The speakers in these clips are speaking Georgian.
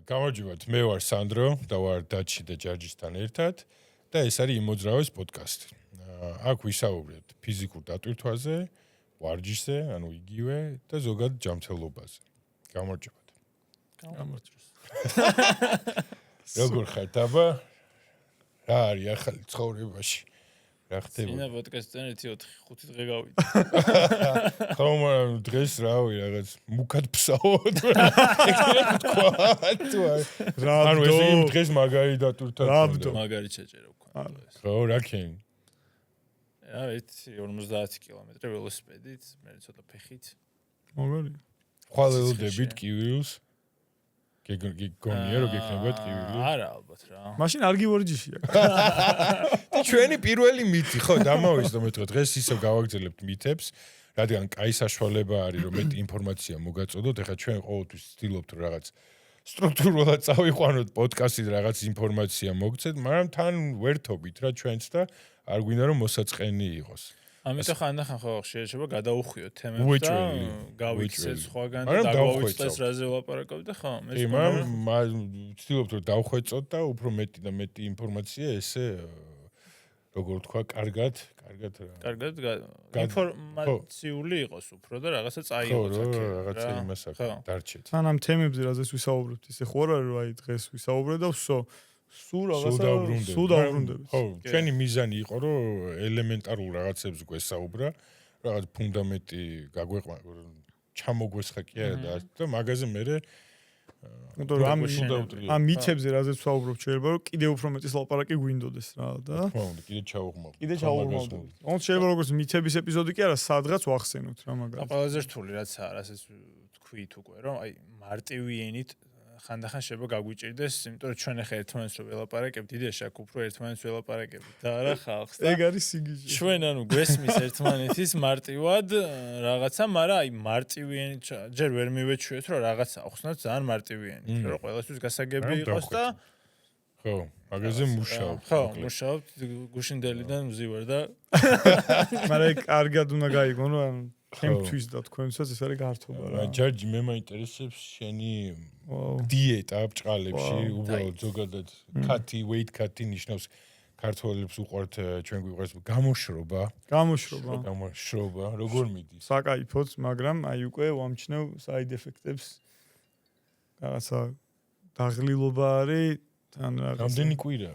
გამარჯობათ, მე ვარ სანდრო და ვარ დაჩი და ჯარჯისთან ერთად და ეს არის იმოძრავეს პოდკასტი. აქ ვისაუბრებთ ფიზიკურ დატვირთვაზე, ვარჯიშზე, ანუ იგივე და ზოგადად ჯანმრთელობაზე. გამარჯობათ. გამარჯოს. როგორ ხართ აბა? რა არის ახალი ცხოვრებაში? რა ხდება? ინა პოდკასტიდან 1-4-5 დღე გავიდა. ხომ დღეს რავი რაღაც მუქად ფსაოდ. ეგრე თქვა. ანუ ეს იმ დღეს მაგარი დატვირთვა. მაგარი ჩაჭერა ვქონდა ეს. ხო, რა ქენ? რა ვიცი 50 კილომეტრი ველოსიპედით, მე ცოტა ფეხით. მაგარი. ხვალელდებით კივილს. გეგონია რომ გექნებათ კივილი. არა ალბათ რა. მაშინ არ გივორჯიშია. და ჩვენი პირველი მითი, ხო, დამავიწყდო მე დღეს ისევ გავაგრძელებთ მითებს, რადგან კაი საშუალება არის რომ მეტი ინფორმაცია მოგაწოდოთ, ეხლა ჩვენ ყოველთვის ვცდილობთ რომ რაღაც სტრუქტურულად წავიყვანოთ პოდკასტით რაღაც ინფორმაცია მოგცეთ, მაგრამ თან ვერთობით რა ჩვენც და არ გვინდა რომ მოსაწყენი იყოს. ამიტომ ხანდახან ხო შეიძლება გადაუხვიოთ თემებს და გავიქცეთ სხვაგან და დაგვაუწყდეს რაზე ვლაპარაკობთ და ხო მე ვცდილობთ რომ დავხვეწოთ და უფრო მეტი და მეტი ინფორმაცია ესე როგორ თქვა კარგად ინფორმაციული იყოს უფრო და რაღაცა წაიღოთ აქ რაღაცა იმას აქ დარჩეთ თან ამ თემებზე რაზეც ვისაუბრებთ ისე ხო არა რომ აი დღეს ვისაუბრე და სულ დაუბრუნდებით. ხო, ჩვენი მიზანი იყო რომ ელემენტარულ რაღაცებს გვესაუბრა, რაღაც ფუნდამენტი ჩამოგვესხა კი არა და მაგაზე მე ამ მითებზე რაზეც ვსაუბრობ შეიძლება რომ კიდე უფრო მეტის ლაპარაკი გვინდოდეს რა და კიდე ჩაუღმავთ. ოღონდ შეიძლება როგორც მითების ეპიზოდი კი არა, სადღაც ვახსენოთ რა მაგალითად. ყველაზე რთული რაცაა, რასაც თქვით უკვე რომ აი მარტივი ენით ხანდახან შეიძლება გაგვიჭირდეს, იმიტომ რომ ჩვენ ახლა ერთმანეთს რო ველაპარაკებთ, იდეაში აქ უფრო ერთმანეთს ველაპარაკებთ და არა ხალხს. ეგ არის სიგიჟე. ჩვენ ანუ გვესმის ერთმანეთის მარტივად რაღაცა, მაგრამ აი მარტივი ენით ჯერ ვერ მივეჩვიეთ, რომ რაღაცა ახსნათ ძალიან მარტივი ენით, რომ ყველასთვის გასაგები იყოს და ხო, მაგაზე მუშაობ. ხო, მუშაობ გუშინდელიდან ვზივარ და მაგრამ კარგად უნდა გაიგონ, რომ ჩემთვის და თქვენსაც ეს არის გართობა რა. ჯარჯი მე მაინტერესებს შენი დიეტა ბჭყალებში, უბრალოდ ზოგადად weight cut ნიშნავს ქართველებს უყვართ ჩვენ გვიყვარს გამოშრობა, როგორ მიდის? საკაიფოც, მაგრამ აი უკვე ვამჩნევ side effects-ებს. რაღაცა დაღლილობა არის, თან რაღაცა. რამდენი კვირა?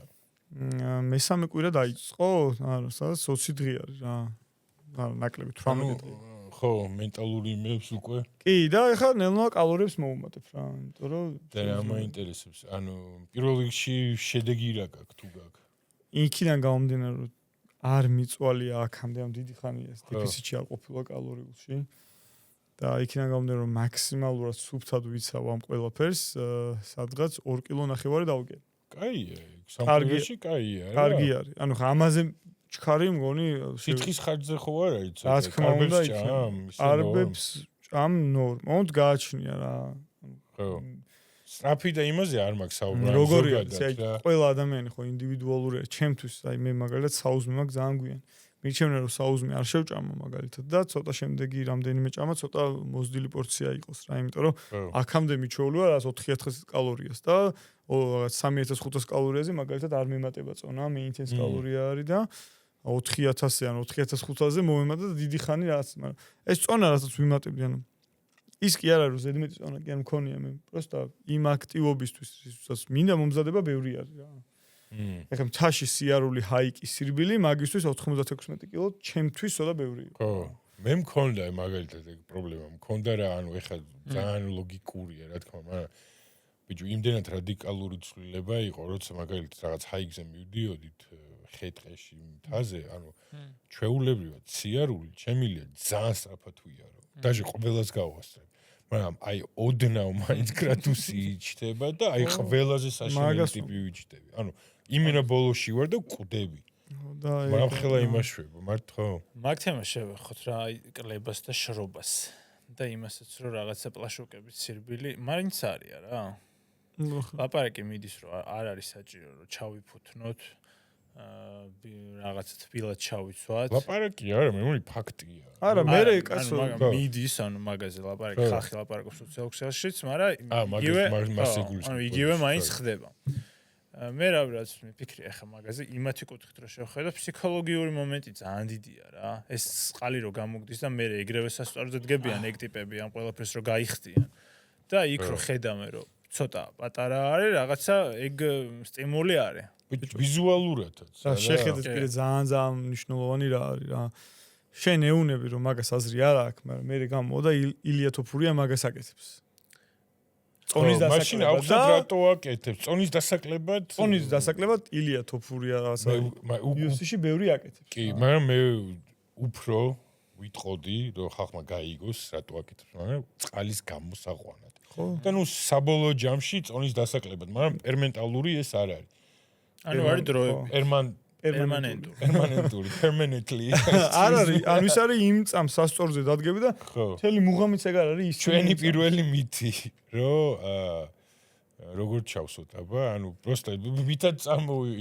მესამე კვირა დაიწყო, არა, სადაც 20 დღე არის რა. არა, ნაკლები 18 დღე. ხო, მენტალური იმებს უკვე. კი, და ეხლა ნელ-ნელა კალორიებს მოუმატებ რა, იმიტომ რომ და რა მაინტერესებს? ანუ პირველ რიგში შედეგი რა გაქვს თუ გაქვს? იქიდან გამომდინარე რომ არ მიწვალია აქამდე ამ დიდი ხანია ეს დეფიციტი არ ყოფილა კალორიულში. და იქიდან გამომდინარე რომ მაქსიმალურად სუფთად ვიცავ ამ ყველაფერს, სადღაც 2 კილო ნახევარი დავგე. კაია, სამყაროში კაია რა. კარგი არის. ანუ ხა ამაზე ჩქარი მგონი სითხის ხარჯზე ხო არ არის რა თქმა უნდა არბებს ჭამ ნორმალად გააჩნია რა. ხო. სტრაფი და იმაზე არ მაქვს საუბარი. როგორია ეს ყველა ადამიანი ხო ინდივიდუალურია. ჩემთვის აი მე მაგალითად საუზმე მაქვს ძალიან გვიან. მირჩევნია რომ საუზმე არ შევჭამა მაგალითად და ცოტა შემდეგი რამდენიმე ჭამა ცოტა მოზრდილი პორცია იყოს რა, იმიტომ რომ აქამდე მიჩვეული ვარ 4000 კალორიას და რაღაც 3500 კალორიაზე მაგალითად არ მიმატება წონა, მეინტენს კალორია არის და 4000-ზე ან 4500-ზე მომემატა და დიდი ხანი რაღაც, მაგრამ ეს წონა რასაც ვიმატებდი, ანუ ის კი არა რომ ზედმეტი წონა კი არ მქონია მე, პროსტა იმ აქტივობისთვის, რისთვისაც მინდა მომზადება ბევრი არის რა. ეხლა მთაში სიარული ჰაიკის სირბილი მაგისთვის 96 კილო, ჩემთვის ცოტა ბევრი იყო. ხო, მე მქონდა მაგალითად ეგ პრობლემა, მქონდა რა, ანუ ეხლა ძალიან ლოგიკურია რა თქმა უნდა, მაგრამ ბიჭო, იმდენად რადიკალური ცვლილება იყო, როცა მაგალითად რაღაც ჰაიკზე მივდიოდით ხე-ტყეში მთაზე, ანუ ჩვეულებრივად სიარული ჩემილია ძალიან სწრაფად ვიარო. даже ყველას გავასწრებ. მაგრამ აი ოდნავ მაინც გრადუსი იჩდება და აი ყველაზე საშინელი ტიპი ვიჩდები. ანუ იმინა ბოლოში ვარ და კვდები. მაგრამ ხელა იმაშვება, მართ ხო? მაგ თემას შევეხოთ რა, აი კლებას და შრობას. და იმასაც რომ რაღაცა პლაშოკების სირბილი მაინც არია რა. ლაპარაკი მიდის რომ არ არის საჭირო რომ ჩავიფუთნოთ რაღაცა თბილად ჩავიცვათ. ლაპარაკი არა, მე მგონი ფაქტია. არა, მე კაცო მიდის, ანუ მაგაზე ლაპარაკი, ხალხი ლაპარაკობს სოციალურ ქსელშიც, მაგრამ იგივე მაინც ხდება. მე რაც მიფიქრია ხა მაგაზე, იმათი კუთხით რო შევხედო, ფსიქოლოგიური მომენტი ძალიან დიდია რა. ეს წყალი რო გამოგდის და მე ეგრევე სასწორზე დგებიან ეგ ტიპები ამ ყველაფერს რო გაიხდიან. და იქ რო ხედავენ რომ ცოტა პატარა არის, რაღაცა ეგ სტიმული არის. ვიზუალურადაც. და შეხედეთ პირე ძალიან მნიშვნელოვანი რა არის რა. შენ ეუნები რომ მაგას აზრი არ აქვს, მაგრამ მე გამოვა და ილია თოფურია მაგას აკეთებს. წონის დასაკლებად. მაშინ აუხსნათ რატო აკეთებს? წონის დასაკლებად? წონის დასაკლებად ილია თოფურია რაღაცა. UFC-ში ბევრი აკეთებს. კი, მაგრამ მე უფრო ვიტყოდი, რომ ხალხმა გაიგოს რატო აკეთებს, მაგრამ წყალის გამოსაყვანად. ხო. და ნუ საბოლოო ჯამში წონის დასაკლებად, მაგრამ პერმენტალური ეს არ არის. ანუ არის დროები. პერმანენტული, permanently. არ არის, ანუ ის არის იმ წამ სასწორზე დადგები და მთელი მუღამიც ეგ არ არის ის ჩვენი პირველი მითი, რომ როგორ ჩავსოთ, აბა, ანუ პროსტა მითად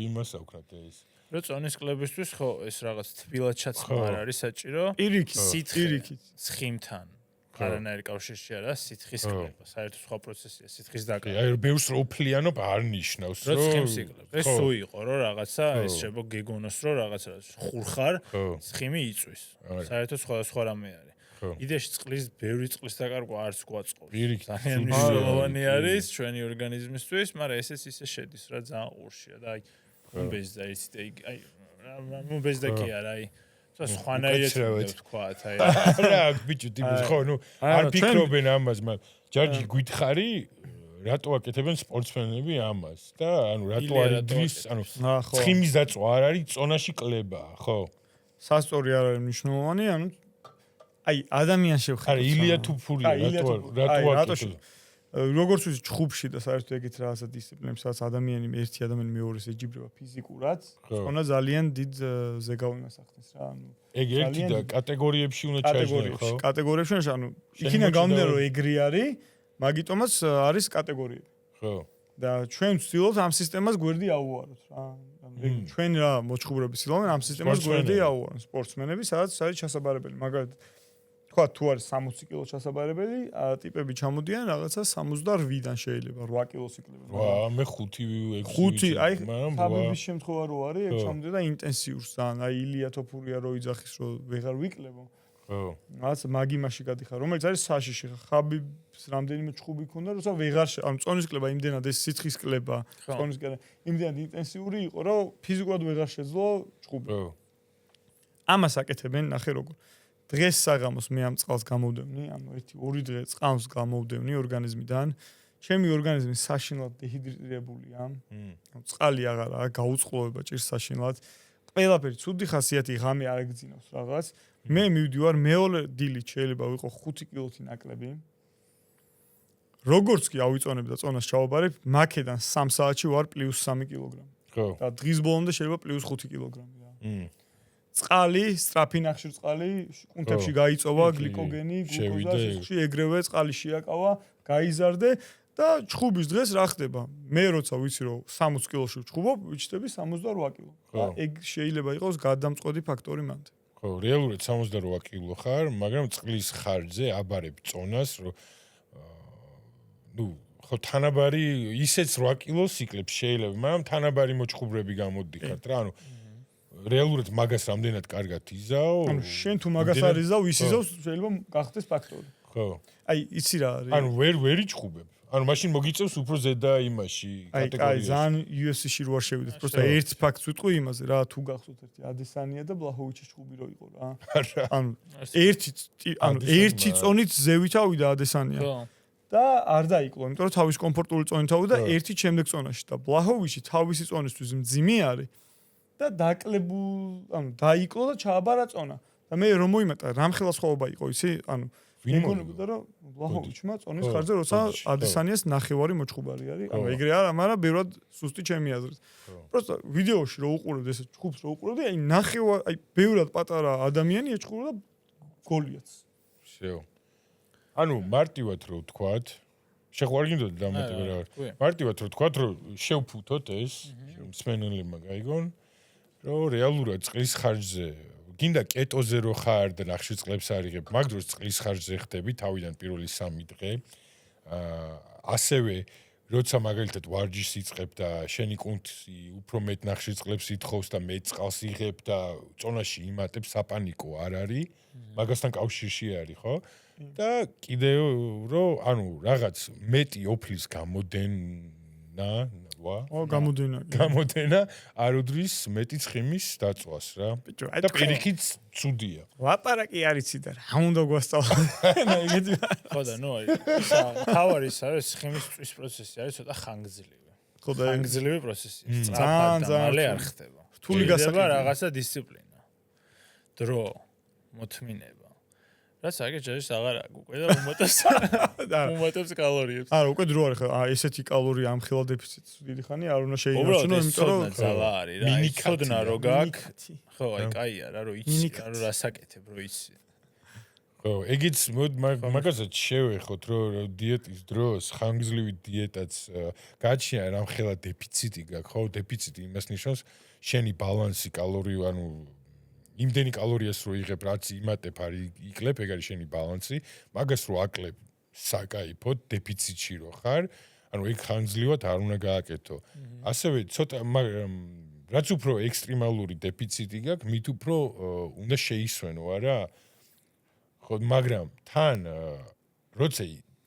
იმას აქვთ ეს. რო წონის კლებისთვის ხო ეს რაღაც თბილად ჩაცმა არ არის საჭირო. პირიქით. ცხიმთან. არანაირი კავშირში არა, სითხის კლება, საერთოდ სხვა პროცესია, სითხის დაკრება. აი, ბევრს რო უფლიანობ არ ნიშნავს, რომ ცხიმს იკლებ. ეს სულ იყო, რომ რაღაცა ეს შეგო გეგონოს, რომ რაღაცა ხურხარ, ცხიმი იწვის. საერთოდ სხვა რამე არის. იდეაში წყლის, ბევრი წყლის დაკარგვა არც გვაწყობს. ძალიან მნიშვნელოვანი არის ჩვენი ორგანიზმისთვის, მაგრამ ესეც ისე შედის, რა ძალიან ყურშია და აი მომბეზდა იცით, აი მომბეზდა კი არა, აი სხვანაირად ვთქვათ, აი რა ბიჭო, ტიპის ხო, ნუ არ ფიქრობენ ამას, მაგრამ ჯარჯი გითხარი, რატო აკეთებენ სპორტსმენები ამას და ანუ რატო არის დრის, ანუ ცხიმის დაწვა არ არის, წონაში კლებაა, ხო? სასწორი არ არის მნიშვნელოვანი, ანუ აი ადამიანს შევხედოთ. არა, ილია თუფურია, რატო აკეთებს? როგორც ვიცი, ჩხუბში და საერთოდ ეგეთ რაღაცა დისციპლინებს, სადაც ერთი ადამიანი მეორეს ეჯიბრება ფიზიკურად, ხონა ძალიან დიდ ზეგავლენას ახდენს რა, ანუ ეგ ერთი და კატეგორიებში უნდა ჩაიჟნო, ხო? კატეგორიებში, ანუ იქიდან გამომდინარე რომ ეგრე არის, მაგიტომაც არის კატეგორიები. ხო. და ჩვენ ვცდილობთ ამ სისტემას გვერდი აუვაროთ რა. ჩვენ რა მოჩხუბრები ვცდილობენ ამ სისტემას გვერდი აუვაროთ სპორტსმენები, სადაც არის ჩასაბარებელი, მაგალითად თქვა თუ არის 60 კილო ჩასაბარებელი, ტიპები ჩამოდიან რაღაცა 68-დან შეიძლება 8 კილოს იკლებენ. ვა, მე 5, 6, აი ხაბების შემთხვევა რო არის, ეგ ჩამოდიან და ინტენსიურს ძალიან, აი ილია თოფურია რო იძახის რომ ვეღარ ვიკლებო. ხო. რაღაცა მაგიმაში გადიხარ, რომელიც არის საშიში, ხაბიბს რამდენიმე ჩხუბი ქონდა, როცა ვეღარ ანუ წონის კლება იმდენად ეს სიცხის კლება, წონის კლება იმდენად ინტენსიური იყო, რომ ფიზიკურად ვეღარ შეძლო ჩხუბი. ხო. ამას აკეთებენ, ნახე როგორ. დღეს საღამოს მე ამ წყალს გამოვდევნი, ანუ 1-2 დღე წყალს გამოვდევნი ორგანიზმიდან. ჩემი ორგანიზმი საშინლად დეჰიდრირებულია. წყალი აღარაა, გაუწყლოვება ჭირს საშინლად. ყველაფერი ცუდი ხასიათი ღამე არ ეგძინავს რაღაც. მე მივდივარ მეორე დილით შეიძლება ვიყო 5 კილოთი ნაკლები. როგორც კი ავიწონებ და წონას ჩავაბარებ, მაქედან 3 საათში ვარ +3 კილოგრამი. ხო. და დღის ბოლომდე შეიძლება +5 კილოგრამი რა. წყალი, სწრაფი ნახშირწყალი, კუნთებში გაიწოვა გლიკოგენი, გლუკოზა, სისხლში ეგრევე წყალი შეაკავა, გაიზარდე და ჩხუბის დღეს რა ხდება? მე როცა ვიცი რომ 60 კილოში ვჩხუბობ, ვიჩნდები 68 კილო. და ეგ შეიძლება იყოს გადამწყვეტი ფაქტორი მანდ. ხო, რეალურად 68 კილო ხარ, მაგრამ წყლის ხარჯზე აბარებ წონას, რომ ნუ ხო თანაბარი ისეც 8 კილოს იკლებს შეიძლება, მაგრამ თანაბარი მოჩხუბრები გამოდიხართ რა, ანუ რეალურად მაგას რამდენად კარგად იზაო? ანუ შენ თუ მაგას არ იზავ, ვის იზავს, შეიძლება გახდეს ფაქტორი. ხო. აი, იცი რა არის? ანუ ვერ იჩხუბებ. ანუ მაშინ მოგიწევს უფრო ზედა იმაში კატეგორიაში. აი, ძალიან UFC-ში რო არ შევიდეთ, просто ერთ ფაქტს ვიტყვი იმაზე რა, თუ გახსოვთ ერთი ადესანია და ბლაჰოვიჩის ჩხუბი რო იყო რა. ანუ ერთი წონით ზევით ავიდა ადესანია. ხო. და არ დაიკლო, იმიტომ რომ თავის კომფორტული წონით ავიდა ერთი შემდეგ წონაში და ბლაჰოვიჩი თავისი წონისთვის მძიმე არის. და ანუ დაიკლო და ჩააბარა წონა. და მე რომ მოიმეტა, რამხელა სხვაობა იყო, იცი? ანუ მეგონებოდა რომ ბლაჰოვიჩმა წონის ხარჯზე როცა ადესანიას ნახევარი მოჩხუბარი არის. ანუ ეგრე არა, მაგრამ ბევრად სუსტი ჩემი აზრით. просто ვიდეოში რო უყურებდი ესე ჩხუბს რო უყურებდი, აი ნახევარი, აი ბევრად პატარა ადამიანი ეჩხუბა და გოლიაც. შეო. ანუ მარტივად რო ვთქვათ, შეყვარგინდოდი დამატება რა. მარტივად რო ვთქვათ, რომ შევფუთოთ ეს, მსმენელებმა გაიგონ. რომ რეალურად წყლის ხარჯზე გინდა კეტოზე რო ხარ და ნახშირ წყლებს არიღებ, მაგ დროს წყლის ხარჯზე ხდები თავიდან პირველი 3 დღე. ასევე როცა მაგალითად ვარჯიშს იწყებ და შენი კუნთი უფრო მეტ ნახშირ წყლებს ითხოვს და მეტ წყალს იღებ და წონაში იმატებ, საპანიკო არ არის, მაგასთან კავშირში არის, ხო? და კიდევ რომ ანუ რაღაც მეტი ოფლის გამოდენა გამოდენა არ უდრის მეტი ცხიმის დაწვას რა. და პირიქით ცუდია. ლაპარაკი არიცი და რა უნდა გვასწავლო. ხო და ნუ თავარი ის არის ცხიმის წვის პროცესი არის ცოტა ხანგრძლივი. ხო და ხანგრძლივი პროცესია. ძალიან მალე არ ხდება. რთული გასაგებია რაღაცა დისციპლინა. დრო, მოთმინება. რაც აგერ ჯერს აღარ აქვს უკვე და უმეტებს კალორიებს. არა, უკვე დრო არის ხა, ესეთი კალორია ამ ხელა დეფიციტს დიდი ხანი არ უნდა შეინარჩუნო, იმიტომ რომ ძალა არის რა. იცოდნა რო გაქვს. ხო, აი კაია რა, რო იცი, რა რასაკეთებ, რო იცი. ხო, ეგიც მაგასაც შევეხოთ, რომ დიეტის დროს ხანგრძლივი დიეტაც გაჩნია რამ ხელა დეფიციტი გაქვს, ხო, დეფიციტი იმას ნიშნავს შენი ბალანსი კალორიო, ანუ იმდენი კალორიას რო იღებ, რაც იმატებ არის იკლებ, ეგ არის შენი ბალანსი, მაგას რო აკლებ საკაიფოდ დეფიციტში რო ხარ, ანუ ეგ ხანგრძლივად არ უნდა გააკეთო. ასევე ცოტა რაც უფრო ექსტრემალური დეფიციტი გაქვს, მით უფრო უნდა შეისვენო, არა? ხო, მაგრამ თან როცა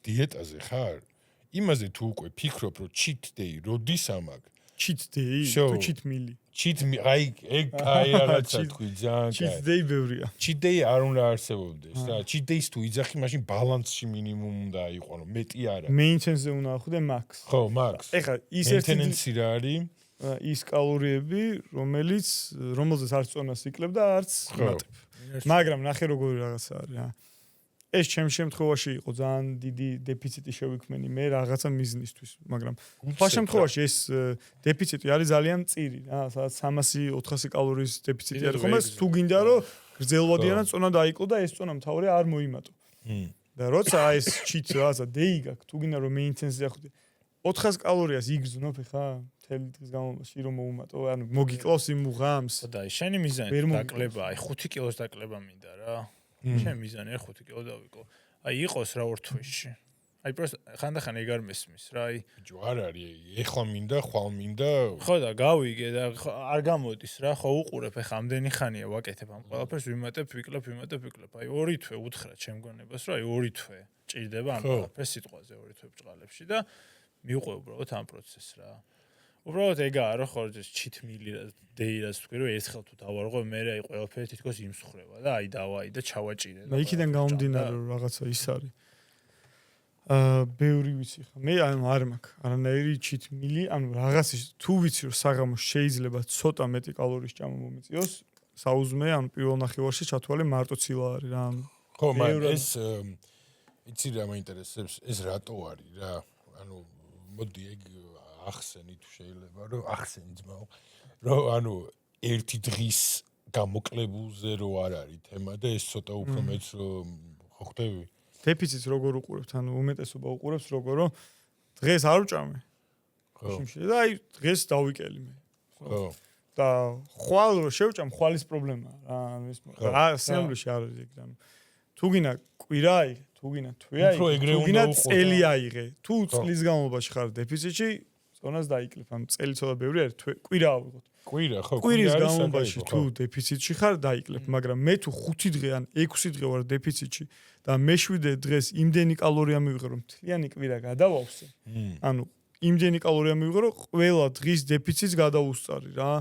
დიეტაზე ხარ, იმაზე თუ უკვე ფიქრობ, რომ cheat day როდის ამაქვს? cheat day? თუ cheat meal? cheat აი ეგ აი რაღაცა თქვი ძალიან კაი. cheat day ბევრია. cheat day არ უნდა არსებობდეს რა. cheat days თუ იძახი, მაშინ ბალანსში მინიმუმ უნდა იყოს, მეტი არა. maintenance-ზე უნდა ახვიდე max. ხო, max. ეხლა ის ერთი maintenance რა არის? ის კალორიები, რომელზეც არც წონას იკლებ და არც იმატებ. მაგრამ ნახე როგორი რაღაცა არის რა. ეს ჩემ შემთხვევაში იყო ძალიან დიდი დეფიციტი შევიქმენი მე რაღაცა მიზნისთვის, მაგრამ სხვა შემთხვევაში ეს დეფიციტი არის ძალიან მწირი რა, სადაც 300-400 კალორიის დეფიციტი არის ხომ ეს თუ გინდა რომ გრძელვადიანად წონა დაიკლო და ეს წონა მთავარი არ მოიმატო. და როცა ეს cheat რაღაცა day გაქვს, თუ გინდა რომ maintenance-ზე ახვიდე 400 კალორიას იგრძნობ ხა მთელი დღის განმავლობაში რომ მოუმატო, ანუ მოგიკლავს იმ უღამს. ხო და შენი მიზანი დაკლება, აი 5 კილოს დაკლება მინდა რა. ჩემი მიზანია 5 კილო დავიკლო. აი იყოს რა ორ თვეში. აი პროსტ ხანდახან ეგ არ მესმის რა, აი ბიჭო არ არის, ეხლა მინდა, ხვალ მინდა. ხო და გავიგე და არ გამოდის რა, ხო უყურებ ეხლა ამდენი ხანია ვაკეთებ ამ ყველაფერს, ვიმატებ, ვიკლებ. აი 2 თვე უთხრა ჩემ გონებას რომ აი 2 თვე ჭირდება ამ ყველაფერს სიტყვაზე 2 თვე ბჭყალებში და მივყვე უბრალოდ ამ პროცესს რა. უბრალოდ ეგაა რა ხო ეს cheat meal day-ას თქვი რომ ერთხელ თუ დავარღვე მე აი ყველაფერი თითქოს იმსხრება და აი დავაი და ჩავაჭირე და იქიდან გამომდინარე რომ რაღაცა ის არის ბევრი ვიცი ხა მე არ მაქვს არანაირი cheat meal ანუ რაღაცის თუ ვიცი რომ საღამოს შეიძლება ცოტა მეტი კალორიის ჭამა მომიწიოს საუზმე ანუ პირველ ნახევარში ჩათვალე მარტო ცილა არის რა ხო მაგრამ ეს იცი რა მაინტერესებს ეს რატო არის რა ანუ მოდი ეგ ახსენი თუ შეიძლება რომ ახსენი ძმაო რომ ანუ ერთი დღის გამოკლებულზე რო არ არის თემა და ეს ცოტა უფრო მეც ხო ხდები დეფიციტს როგორ უყურებთ ანუ უმეტესობა უყურებს როგორ რომ დღეს არ ვჭამე ხო და აი დღეს დავიკელი მე ხო და ხვალ რო შევჭამ ხვალის პრობლემაა რა ანუ ეს რა სიამოვნებაში არ არის ეგ ანუ თუ გინდა კვირა აიღე თუ გინდა თვე აიღე თუ გინდა წელი აიღე თუ წლის განმავლობაში ხარ დეფიციტში წონას დაიკლებ ამ წელი ცოტა ბევრი არის კვირა ავიღოთ კვირა ხო კვირის განმავლობაში თუ დეფიციტში ხარ დაიკლებ მაგრამ მე თუ 5 დღე ან 6 დღე ვარ დეფიციტში და მე-7 დღეს იმდენი კალორია მივიღე რომ მთლიანი კვირა გადავავსე ანუ იმდენი კალორია მივიღე რომ ყველა დღის დეფიციტს გადავუსწარი რა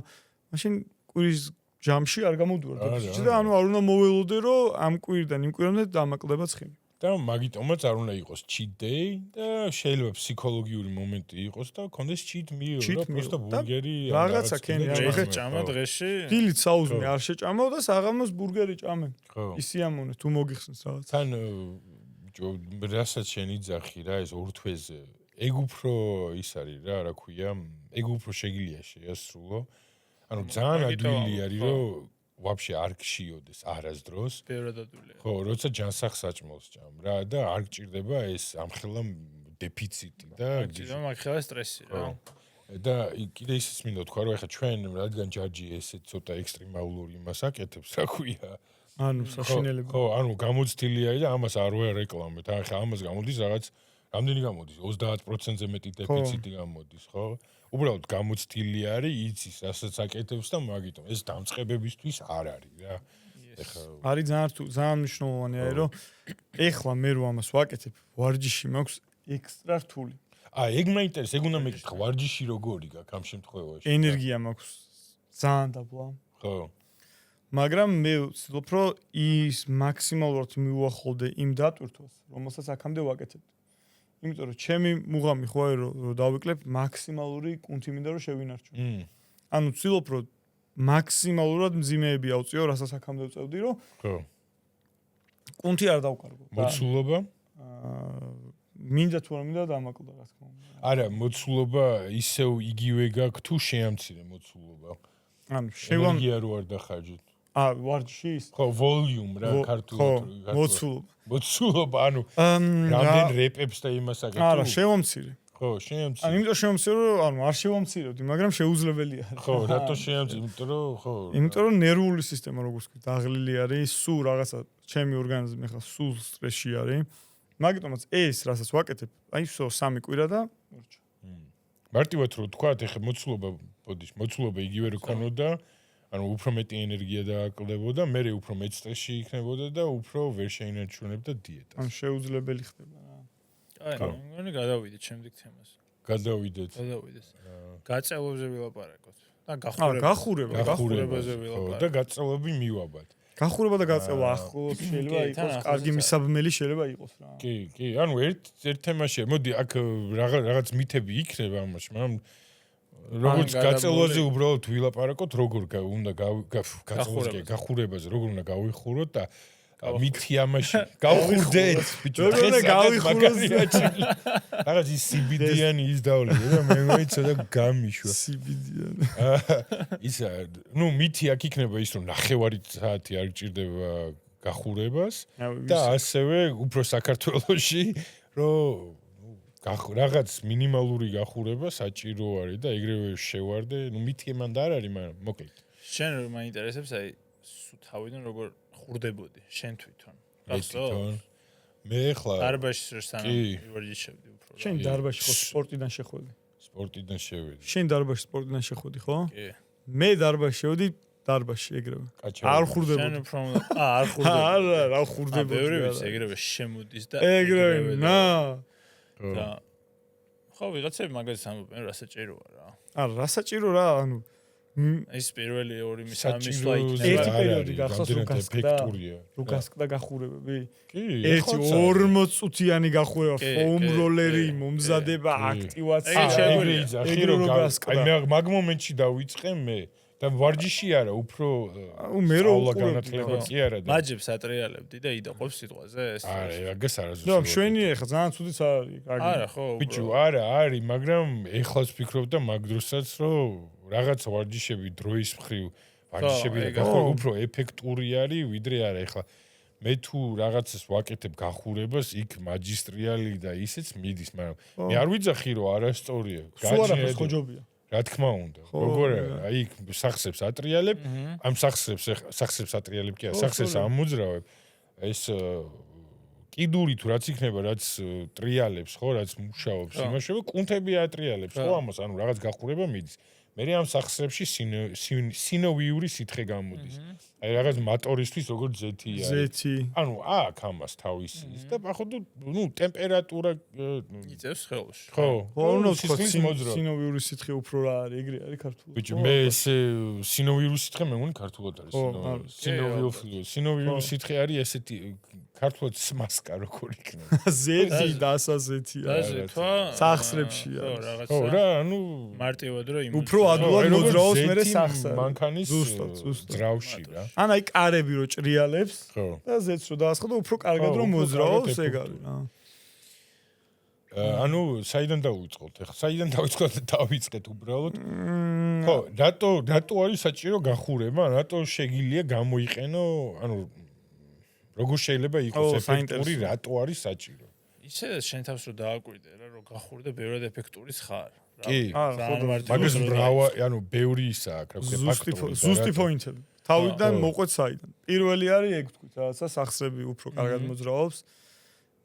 მაშინ კვირის ჯამში არ გამოდივარ დეფიციტში და ანუ არ უნდა მოველოდე რომ ამ კვირიდან იმ კვირამდე დამაკლდება ცხიმი და მაგიტომაც არ უნდა იყოს cheat day და შეიძლება ფსიქოლოგიური მომენტი იყოს და კონდეს cheat meal რა просто ბურგერი რაღაცა კენი ახლა ჭამა დღეში დილით საუზმე არ შეჭამავ და საღამოს ბურგერი ჭამე ისიამოვნე თუ მოგიხსენს რაღაც თან რასაც შენი ძახი რა ეს ორ თვეზე ეგ უფრო ის არის რა ქვია ეგ უფრო შეგიძლია შეასრულო ანუ ძალიან ადვილი არის რომ ვაფშე არ გშიოდეს არასდროს. პერიოდადულია. ხო, როცა ჯანსაღ საჭმელს ჭამ რა და არ გჭირდება ეს ამხელა დეფიციტი და ამხელა სტრესი რა. და კიდე ისიც მინდა თქვა რომ ეხლა ჩვენ რადგან ჯარჯი ესე ცოტა ექსტრემალური იმას აკეთებს, რა ქვია? ანუ საშინელება. ხო, ანუ გამოცდილი არის და ამას არ ვერეკლამებთ. ეხლა ამას გამოდის რაღაც რამდენი გამოდის? 30%-ზე მეტი დეფიციტი გამოდის, ხო? უბრალოდ გამოცდილი არის, იცის, რასაც აკეთებს და მაგიტომ ეს დამწყებებისთვის არ არის რა. ეხლა არის ძალიან მნიშვნელოვანი არის, რომ ეხლა მე რო ამას ვაკეთებ, ვარჯიში მაქვს ექსტრა რთული. ეგ მაინტერესებს, ეგ უნდა მეკითხა, ვარჯიში როგორი გაქვს ამ შემთხვევაში? ენერგია მაქვს ძალიან დაბლა. ხო. მაგრამ მე ვცდილობ, რომ ის მაქსიმალურად მივუახლოვდე იმ დატვირთვას, რომელსაც აქამდე ვაკეთებდი. იმიტომ რომ ჩემი მუღამი ხო არის რომ დავიკლებ მაქსიმალური კუნთი მინდა რომ შევინარჩუნო. ანუ ვცდილობ რომ მაქსიმალურად მძიმეები ავწიო, რასაც აქამდე ვწევდი, რომ ხო. კუნთი არ დავკარგო. მოცულობა? მინდა თუ არ მინდა დამაკლდა რა თქმა უნდა. არა, მოცულობა ისევ იგივე გაქვს თუ შეამცირე მოცულობა. ანუ ენერგია რო არ დახარჯოთ. ვარჯიშის? ხო, volume რა ქართულად. მოცულობა. მოცულობა, ანუ რამდენ რეპებს და იმას აკეთებ? არა, შევამცირე. ხო, შეამცირე. ანუ იმიტომ შევამცირე, რომ ანუ არ შევამცირებდი, მაგრამ შეუძლებელია. ხო, რატო შეამცირე? იმიტომ რომ ხო. იმიტომ რომ ნერვული სისტემა როგორც ვთქვი, დაღლილი არის, სულ რაღაცა ჩემი ორგანიზმი ხა სულ სტრესში არის. მაგიტომაც ეს რასაც ვაკეთებ, აი всё 3 კვირა და მორჩა. მარტივად რო თქვათ, ეხლა მოცულობა იგივე რო ქონოდა, ანუ უფრო მეტი ენერგია დააკლებოდა, მე უფრო მეტ სტრესში იქნებოდა და უფრო ვერ შეინარჩუნებდა დიეტას. ანუ შეუძლებელი ხდება რა. აი, მეგონი გადავიდეთ შემდეგ თემას. გადავიდეთ. გაწევლებზე ვილაპარაკოთ. და გახურებაზე ვილაპარაკოთ. და გაწევლები მივაბად. გახურება და გაწევა ახლოს შეიძლება იყოს, კარგი მისაბმელი შეიძლება იყოს რა. კი, ანუ ერთ თემაშია. მოდი, აქ რაღაც მითები იქნება ამაში, მაგრამ როგორც გაწევლაზე უბრალოდ ვილაპარაკოთ, როგორ უნდა გახურებაზე, როგორ უნდა გავიხუროთ და მითი ამაში გავხურდეთ, ბიჭო. როგორ უნდა გავიხუროთ? რაღაც ის CBD-იანი ის დავლე და მე მოიცოდა გამიშვა. CBD-იანი. ისა, ნუ მითი აქ იქნება ის, რომ 9 საათი არ გჭირდება გახურებას და ასევე უფრო საქართველოში, რომ რაღაც მინიმალური გახურება საჭირო არის და ეგრევე შევარდე, ნუ მითი მანდ არ არის, მაგრამ მოკლედ. შენ რომ მაინტერესებს, აი თავიდან როგორ ხურდებოდი შენ თვითონ? გასწორ. მე ხლა დარბაზში ვარჯიშებდი უფრო. შენ დარბაზში ხო სპორტიდან შეხვედი? სპორტიდან შევედი. შენ დარბაზში სპორტიდან შეხვედი, ხო? კი. მე დარბაზში შევედი, დარბაზში ეგრევე. არ ხურდებოდი. შენ უფრო არ ხურდებოდი. არა, რა ხურდებოდი. ბევრი ვიცი, ეგრევე შემოდის და ეგრევე, ნა. და ხო, ვიღაცები მაგას ამბობენ, რა საჭიროა რა. არა, რა საჭირო რა, ანუ ეს პირველი 2-3 სლაიდი ერთი პერიოდი გახსოვს რომ გასკდა გახურებები. კი, 1-40 წუთიანი გახურება, ფოუმ როლერი, მომზადება, აქტივაცია. ეგრე აი მაგ მომენტში დავიწყე მე და ვარჯიში არა, უფრო მე რო განათლება კი არა და მაჯებს ატრიალებდი და იდაყოფს სიტყვაზე ეს. არა, აგას არასდროს. ნუ შვენია ხა ძალიან ცუდიც არის, კარგი. არა, ხო. ბიჭო, არა, არის, მაგრამ ეხლაც ვფიქრობ და მაგ დროსაც რომ რაღაც ვარჯიშები დროის მხრივ ვარჯიშები უფრო ეფექტური არის, ვიდრე არა ეხლა მე თუ რაღაცას ვაკეთებ გახურებას, იქ მაგისტრიალი და ისეც მიდის, მაგრამ მე არ ვიძახი რომ არასწორია. გაჩნია ხოჯობია. რა თქმა უნდა. როგორ აი იქ სახსებს ატრიალებ, ამ სახსებს ატრიალებ კი არა, სახსებს ამოძრავებ. ეს კიდური თუ რაც იქნება, რაც ტრიალებს, ხო, რაც მუშაობს, იმაშევე კუნთები ატრიალებს, ხო, ამას, ანუ რაღაც გახურება მიდის. მე ამ სახსრებში სინოვიური სითხე გამოდის. აი რაღაც მატორისთვის როგორ ზეთი არის. ზეთი. ანუ აქ ამას თავისი ის და походу, ну, ტემპერატურა იწევს ხელში. ხო. ანუ სინოვიური სითხე უფრო რა არის, ეგრე არის ქართულად. ბიჭო, მე ეს სინოვიური სითხე მე მგონი ქართულად არის. სინოვიური სითხე არის ესეთი ქართულად სმასკა როგორ იქნება. ზეთი და ასაზეთი არის. სახსრებში არის. ხო, რაღაცა. ხო, რა, ანუ მარტივად რომ იმ უფრო ადვილად მოძრაობს მე სახსა. მანქანის ზუსტად. ძრავში რა. ან აი კარები რო ჭრიალებს და ზეთს რო დაასხო და უფრო კარგად რომ მოძრაობს ეგ არის რა. ანუ საიდან დავიწყოთ? ეხლა საიდან დავიწყეთ უბრალოდ? ხო, რატო არის საჭირო გახურება? რატო შეგიძლია გამოიყენო, ანუ როგორ შეიძლება იყოს ეფექტური, რატო არის საჭირო? ისე შენ თავს რო დააკვირდე რა, რომ გახურდე ბევრად ეფექტურის ხარ. კი, მაგას ბრავა, ანუ ბევრი ისა აქვს, რა ქვია, ფაქტორი. ზუსტი პოინტები. თავიდან მოყვეთ საიდან. პირველი არის ეგ თქვით, რაღაცა სახსრები უფრო კარგად მოძრაობს.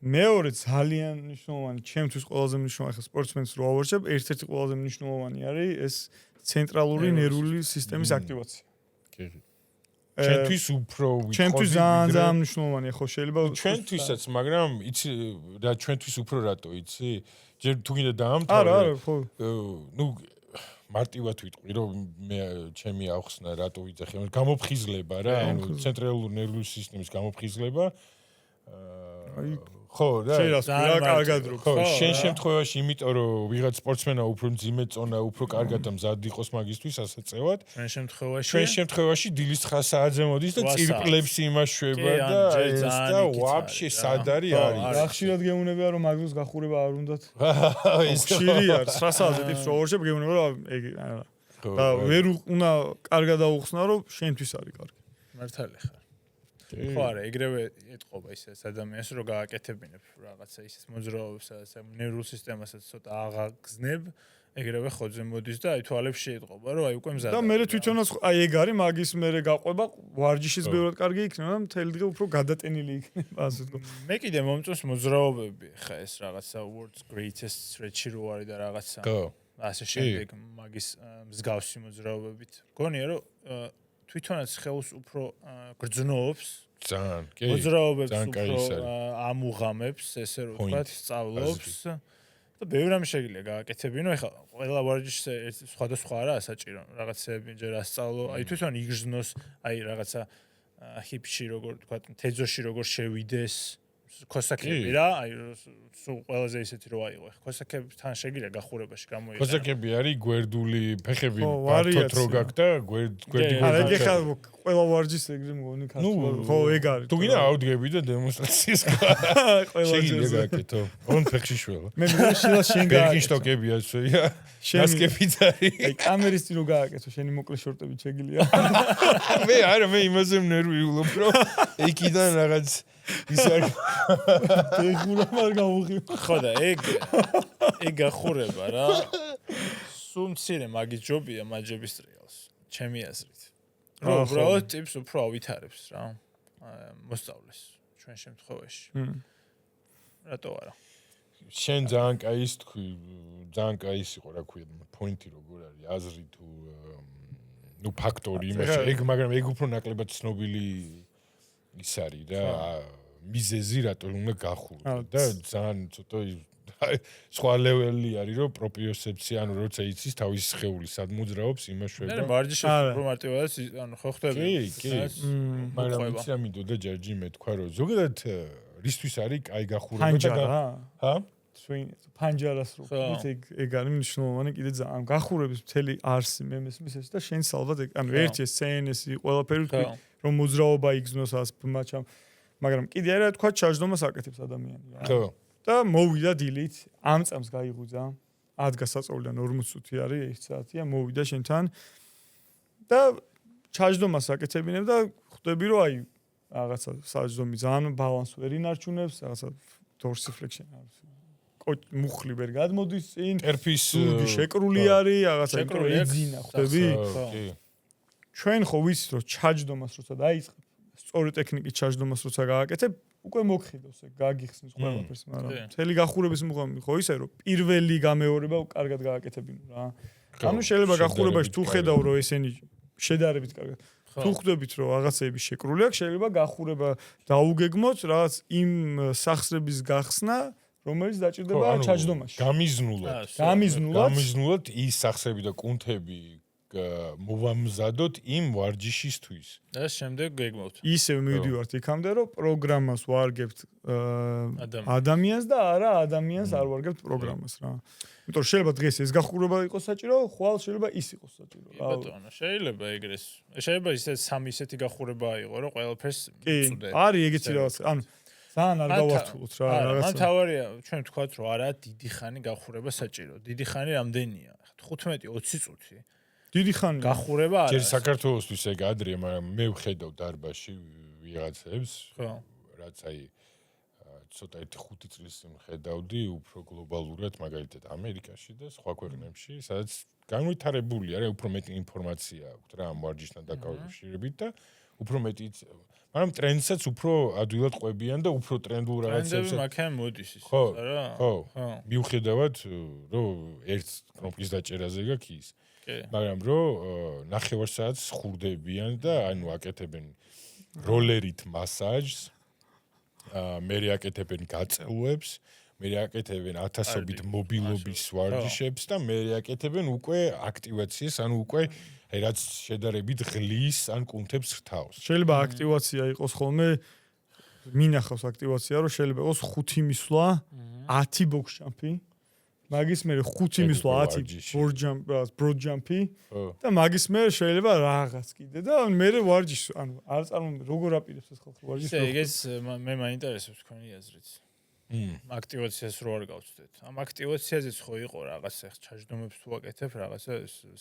მეორე ძალიან მნიშვნელოვანი, ჩემთვის ყველაზე მნიშვნელოვანი ხა სპორტსმენს რო ავარჩევ, ერთ-ერთი ყველაზე მნიშვნელოვანი არის ეს ცენტრალური ნერვული სისტემის აქტივაცია. კი. ჩვენთვის უფრო ვიტყოდი. ჩვენთვის ძალიან მნიშვნელოვანია, ხო შეიძლება ჩვენთვისაც, მაგრამ იცი რა ჩვენთვის უფრო რატო იცი? ჯერ თუ კიდე დაამთავრე. არა, ხო. ნუ მარტივად ვიტყვი, რომ მე ჩემი ახსნა რატო ვიძახე, გამოფხიზლება რა, ანუ ცენტრალური ნერვული სისტემის გამოფხიზლება. ხო, რა. შეიძლება კარგად რო. ხო, შენ შემთხვევაში, იმიტომ რომ ვიღაც სპორტსმენა უფრო მძიმე წონა, უფრო კარგად და მზად იყოს მაგისთვის, ასე წევად. ჩვენ შემთხვევაში დილის 9 საათზე მოდის და წირკლებს იმაშვება და ეს და ვაფშე სად არის? რა ხშირად გეუბნება რომ მაგას გახურება არ უნდათ? ეს ხშირი არის, 9 საათზე ტიპს რო ვორჩებ გეუბნება რომ ეგ არა. და ვერ უნდა კარგად აუხსნა რომ შენთვის არის კარგი. მართალი ხარ. ხო არა, ეგრევე ეთყობა ისე ადამიანს რომ გააკეთებინებ რაღაცა ისეთ მოძრაობებს, სადაც ნერვულ სისტემასაც ცოტა აღაგზნებ, ეგრევე ხოძე მოდის და აი თვალებში ეთყობა რომ აი უკვე მზადია. და მე თვითონაც აი ეგ არის მაგის მერე გაყვება ვარჯიშის ბევრად კარგი იქნება და მთელი დღე უფრო გადატენილი იქნება, ასე თქო. მე კიდე მომწონს მოძრაობები, ხა ეს რაღაცა world's greatest stretch-ი რო არის და რაღაცა. ასე შემდეგ მაგის მსგავსი მოძრაობებით. გონია რომ თვითონაც ხელს უფრო გრძნობს ძალიან კი მოძრაობებს უფრო ამუღამებს ესე რომ ვთქვათ სწავლობს და ბევრი რამე შეიძლება გააკეთებინო ეხლა ყველა ვარჯიშს სხვადასხვა არაა საჭირო რაღაცები ჯერ ასწავლო აი თვითონ იგრძნოს აი რაღაცა ჰიპში როგორ ვთქვათ თეძოში როგორ შევიდეს კოსაკები რა აი სულ ყველაზე ისეთი რო აიღო ეხლა კოსაკებთან შეგიძლია გახურებაში გამოიყენო კოსაკები არის გვერდული ფეხები ფართოდ რო გაქვს და გვერდი არა ეგ ხა ყველა ვარჯიშს ეგრე მგონი ქართულად ხო ეგ არის თუ გინდა ავდგები და დემონსტრაციას შეგიძლია გაკეთო ორ ფეხში შველა მე შენ ბერგინშტოკებია შეია მასკებიც არის აი კამერის წინ რო გააკეთო შენი მოკლე შორტები შეგიძლია მე არა მე იმაზე ნერვიულობ რომ იქიდან რაღაც ის არ ეგულა მაგ გავუღი ხო და ეგ გახურება რა სულ მცირე მაგის ჯობია მაჯების ტრიალს ჩემი აზრით რა უბრალოდ ტიპს უფრო ავითარებს რა მოსწავლეს ჩვენ შემთხვევაში რატო არა შენ ძალიან კაი ის თქვი ძალიან კაი ის იყო რა ქვია პოინტი როგორ არის აზრი თუ ნუ ფაქტორი იმაში ეგ მაგრამ ეგ უფრო ნაკლებად ცნობილი ის არის რა მიზეზი რატო უნდა გახურო და ძალიან ცოტა სხვა ლეველი არის რომ პროპრიოსეფცია ანუ როცა იცის თავის სხეული სად მოძრაობს იმაშვება მე ვარჯიშობ უფრო მარტივად ანუ ხო ხდები კი მაგრამ იცი რა მინდოდა ჯერჯი მე თქვა რომ ზოგადად რისთვის არის კაი გახურება და ჰა პანჯარას რო ეგ არის მნიშვნელოვანი კიდე ძალიან გახურების მთელი არსი მე მესმის ეს და შენ ალბათ ანუ ერთი CNS-ი ყველაფერი თქვი რომ მოძრაობა იგზნოს ასპმაჩამ მაგრამ კიდე არა თქვა ჩაჟდომას აკეთებს ადამიანი რა ხო და მოვიდა დილით ამ წამს გაიღვიძა ადგა საწოლიდან 40 წუთი არის 1 საათია მოვიდა შენთან და ჩაჟდომას აკეთებინებ და ხვდები რომ აი რაღაცა საჯდომი ძალიან ბალანს ვერ ინარჩუნებს რაღაცა dorsiflexion არის მუხლი ვერ გადმოდის წინ ტერფის შეკრული არის რაღაცა ეძინა ხვდები ჩვენ ხო ვიცით რომ ჩაჯდომას როცა დაიწყებ სწორი ტექნიკით ჩაჯდომას როცა გააკეთებ უკვე მოგხიდოს ეგ გაგიხსნის ყველაფერს მაგრამ მთელი გახურების მუღამი ხო ისე რომ პირველი გამეორება კარგად გააკეთებინო რა ანუ შეიძლება გახურებაში თუ ხედავ რომ ესენი შედარებით კარგად თუ ხვდებით რომ რაღაცეები შეკრული აქვს შეიძლება გახურება დაუგეგმოთ რაღაც იმ სახსრების გახსნა რომელიც დაჭირდება ჩაჯდომაში გამიზნულად ის სახსრები და კუნთები მოვამზადოთ იმ ვარჯიშისთვის. და შემდეგ გეგმავთ. ისე მივდივართ იქამდე რომ პროგრამას ვარგებთ ადამიანს და არა ადამიანს არ ვარგებთ პროგრამას რა. იმიტომ რომ შეიძლება დღეს ეს გახურება იყოს საჭირო, ხვალ შეიძლება ის იყოს საჭირო. ბატონო, შეიძლება ეგრეს. შეიძლება ისე სამი ისეთი გახურება აიღო რომ ყველაფერს წუდე. არის ეგეთი რაღაც. ანუ ძალიან არ გავართულოთ რა რაღაცა. მან თავარია ჩვენ ვთქვათ რომ არა დიდი ხანი გახურება საჭირო. დიდი ხანი რამდენია? 15-20 წუთი. დიდი ხანი გახურება არა. ჯერ საქართველოსთვის ეგ ადრეა, მაგრამ მე ვხედავ დარბაზში ვიღაცებს, რაც აი ცოტა 5 წლის წინ ხედავდი უფრო გლობალურად მაგალითად ამერიკაში და სხვა ქვეყნებში, სადაც განვითარებულია რა უფრო მეტი ინფორმაცია აქვს რა ამ ვარჯიშთან დაკავშირებით და უფრო მეტი მაგრამ ტრენდსაც უფრო ადვილად ყვებიან და უფრო ტრენდულ რაღაცებს ტრენდები მაქენ მოდის ის რა ხო მიუხედავად რომ ერთ კნოპის დაჭერაზე გაქვს ის მაგრამ რომ ნახევარსაათს ხურდებიან და ანუ აკეთებენ როლერით მასაჟს მე აკეთებენ გაწეულებს მე აკეთებენ ათასობით მობილობის ვარჯიშებს და მე აკეთებენ უკვე აქტივაციას ანუ უკვე რაც შედარებით ღლის ან კუნთებს რთავს შეიძლება აქტივაცია იყოს ხოლმე მინახავს აქტივაცია რომ შეიძლება იყოს 5 მისვლა 10 box jump-ი მაგის მე 5 მისვლა 10 broad jump-ი და მაგის მე შეიძლება რაღაც კიდე და მე ვარჯიშს ანუ არ წარმოვიდგინე როგორ აპირებს ეს ხალხი ვარჯიშს ეგეც მე მაინტერესებს თქვენი აზრით აქტივაციას რო არ გავწდეთ ამ აქტივაციაზეც ხო იყო რაღაც ახ ჩაჯდომებს თუ აკეთებ რაღაცა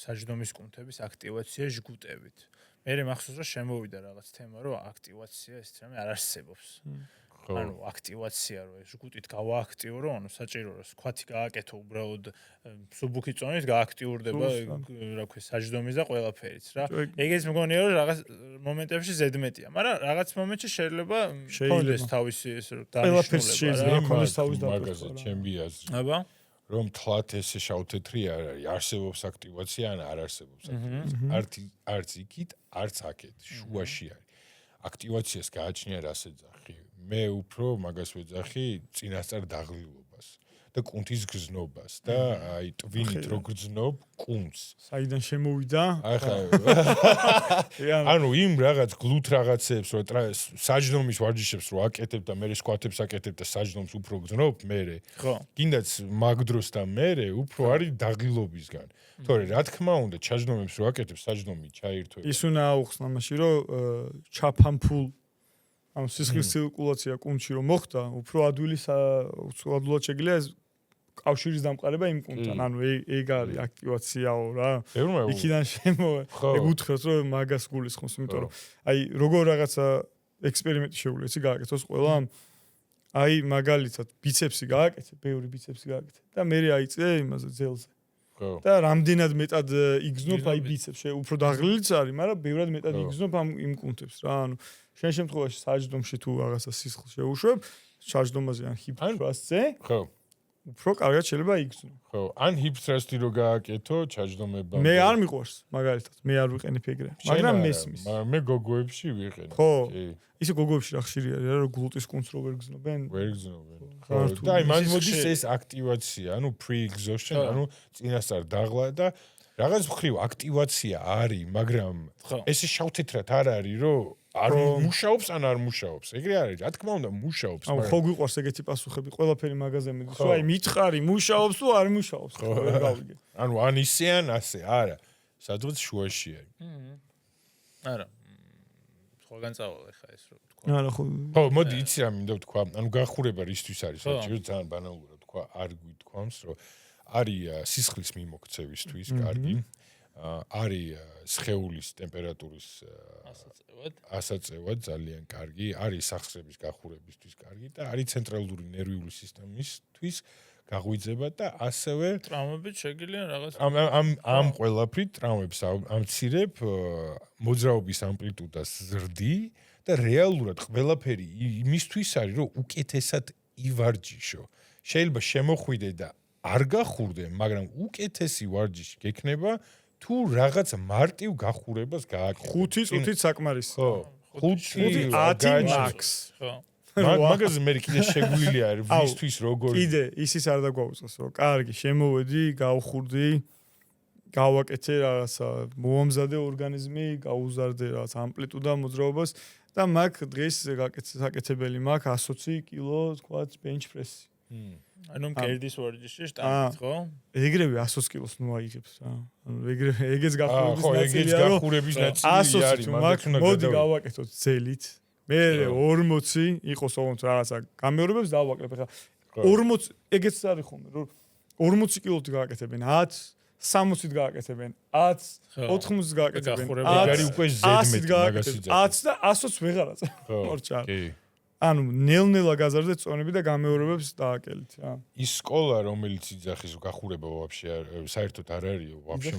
საჯდომის კუნთების აქტივაცია ჟგუტებით მე მახსოვს რომ შემოვიდა რაღაც თემა რომ აქტივაცია ეს რამე არ არსებობს ანუ აქტივაცია რო ეს ჟგუტით გავააქტიურო ანუ საჭირო რომ სკვათი გააკეთო უბრალოდ სუბუქი წონით გააქტიურდება რა ქვია საჯდომის და ყველაფერიც რა ეგეც მგონია რომ რაღაც მომენტებში ზედმეტია მაგრამ რაღაც მომენტში შეიძლება კონდეს თავისი ეს ყველაფერს შეიძლება კონდეს თავის მაგაზე ჩემი აზრი აბა რომ თლათ ესე შავთეთრი არ არის არსებობს აქტივაცია ან არ არსებობს აქტივაცია არც იქით არც აქეთ შუაში არის აქტივაციას გააჩნია რას ეძახი მე უფრო მაგას ვეძახი წინასწარ დაღლილობას და კუნთის გზნობას და აი ტვინით რო გზნობ კუნთს საიდან შემოვიდა ახლა ანუ იმ რაღაც გლუთ რაღაცებს რო საჯდომის ვარჯიშებს რო აკეთებ და მე სკვათებს აკეთებ და საჯდომს უფრო გზნობ მე ხო კიდაც მაგდროს და მე უფრო არის დაღლილობისგან თორე რა თქმა უნდა ჩაჯდომებს რო აკეთებ საჯდომი ჩაირთვება ის უნდა აუხსნა მაშინ რომ ჩაფამფულ ამ სისხლის ცირკულაცია კუნთში რომ მოხდა, უფრო ადვილად შეგიძლია ეს კავშირის დამყარება იმ კუნთთან. ანუ ეგ არის აქტივაციაო რა. იქიდან ეგ უთხრას რომ მაგას გულისხმობს, იმიტომ რომ აი როგორ რაღაცა ექსპერიმენტი შეუძლია იცი გააკეთოს ყველა აი მაგალითად ბიცეპსი გააკეთე, ბევრი ბიცეპსი გააკეთე და მე აიწე იმაზე ძელზე. და რამდენად მეტად იგზნობ აი ბიცეპს, უფრო დაღლილიც არის, მაგრამ ბევრად მეტად იგზნობ ამ იმ კუნთებს რა. ანუ შენ შემთხვევაში საჯდომში თუ რაღაცა სისხლს შეუშვებ, საჯდომაზე ან hip thrust-ზე, ხო. უფრო კარგად შეიძლება იგზნო. ხო, ან hip thrust-ი რო გააკეთო, ჩაჯდომება. მე არ მიყვარს, მაგალითად, მე არ ვიყენებ ეგრე, მაგრამ მესმის. მაგრამ მე გოგოებში ვიყენებ. ხო. ისე გოგოებში რა ხშირი არის რა, რომ გლუტის კუნთს რო ვერ გზნობენ? ვერ გზნობენ. ხო, და აი მან მოდის ეს აქტივაცია, ანუ pre-exhaustion, ანუ წინასწარ დაღლა და რაღაც მხრივ აქტივაცია არის, მაგრამ ესე შავთეთრად არ არის, რომ არ მუშაობს ან არ მუშაობს. ეგრე არის, რა თქმა უნდა, მუშაობს. აუ, ხო გვიყვარს ეგეთი პასუხები, ყველაფერი მაგაზე მიდის, რომ აი მითხარი, მუშაობს თუ არ მუშაობს, ხო, ვერ გავიგე. ანუ ან ისე ან ასე, არა. სადღაც შუაში არის. არა. სხვაგან წავალ ხა ეს რო თქვა. არა, ხო. ხო, მოდი იცი რა მინდა ვთქვა, ანუ გახურება რისთვის არის, საჭირო ძალიან ბანალურად თქვა, არ გვითქვამს, რომ არის სისხლის მიმოქცევისთვის კარგი. არის სხეულის ტემპერატურის ასაწევად ძალიან კარგი, არის სახსრების გახურებისთვის კარგი და არის ცენტრალური ნერვიული სისტემისთვის გაღვიძება და ასევე ტრაუმებით შეგიძლია რაღაც ამ ყველაფრით ტრაუმებს ამცირებ მოძრაობის ამპლიტუდას ზრდი და რეალურად ყველაფერი იმისთვის არის რომ უკეთესად ივარჯიშო. შეიძლება შემოხვიდე და არ გახურდე, მაგრამ უკეთესი ვარჯიში გექნება თუ რაღაც მარტივ გახურებას გააკეთე. 5 წუთით საკმარისი. ხო. 5 10 max. ხო. მაგაზე მე კიდე შეგვიძლია არის ვისთვის როგორ კიდე ისიც არ დაგვაუწყოს რომ კარგი შემოვედი, გავხურდი, გავაკეთე რაღაცა მოამზადე ორგანიზმი, გაუზარდე რაღაც ამპლიტუდა მოძრაობას და მაგ დღეს გაკეთებელი მაქვს 120 კილო თქვა bench press. ანუ კერდის ვარჯიში შტანგით, ხო? ეგრევე 100 კილოს ნუ აიღებს რა. ანუ ეგეც გახურების ნაცილია. ხო, ეგეც გახურების ნაცილი არის, მაგ მოდი გავაკეთოთ ძელით. მე 40 იყოს ოღონდ რაღაცა გამეორებებს დავაკლებ ხა 40 ეგეც არის ხოლმე რომ 40 კილოთი გააკეთებენ 10 60-ით გააკეთებენ 10 80-ით გააკეთებენ 10 არის უკვე ზედმეტი მაგასი 10 და 100-ს ვეღარაც ხო კი ანუ ნელ-ნელა გაზარდეთ წონები და გამეორებებს დააკელით რა. ის სკოლა რომელიც იძახის გახურება ვაფშე საერთოდ არ არისო ვაფშე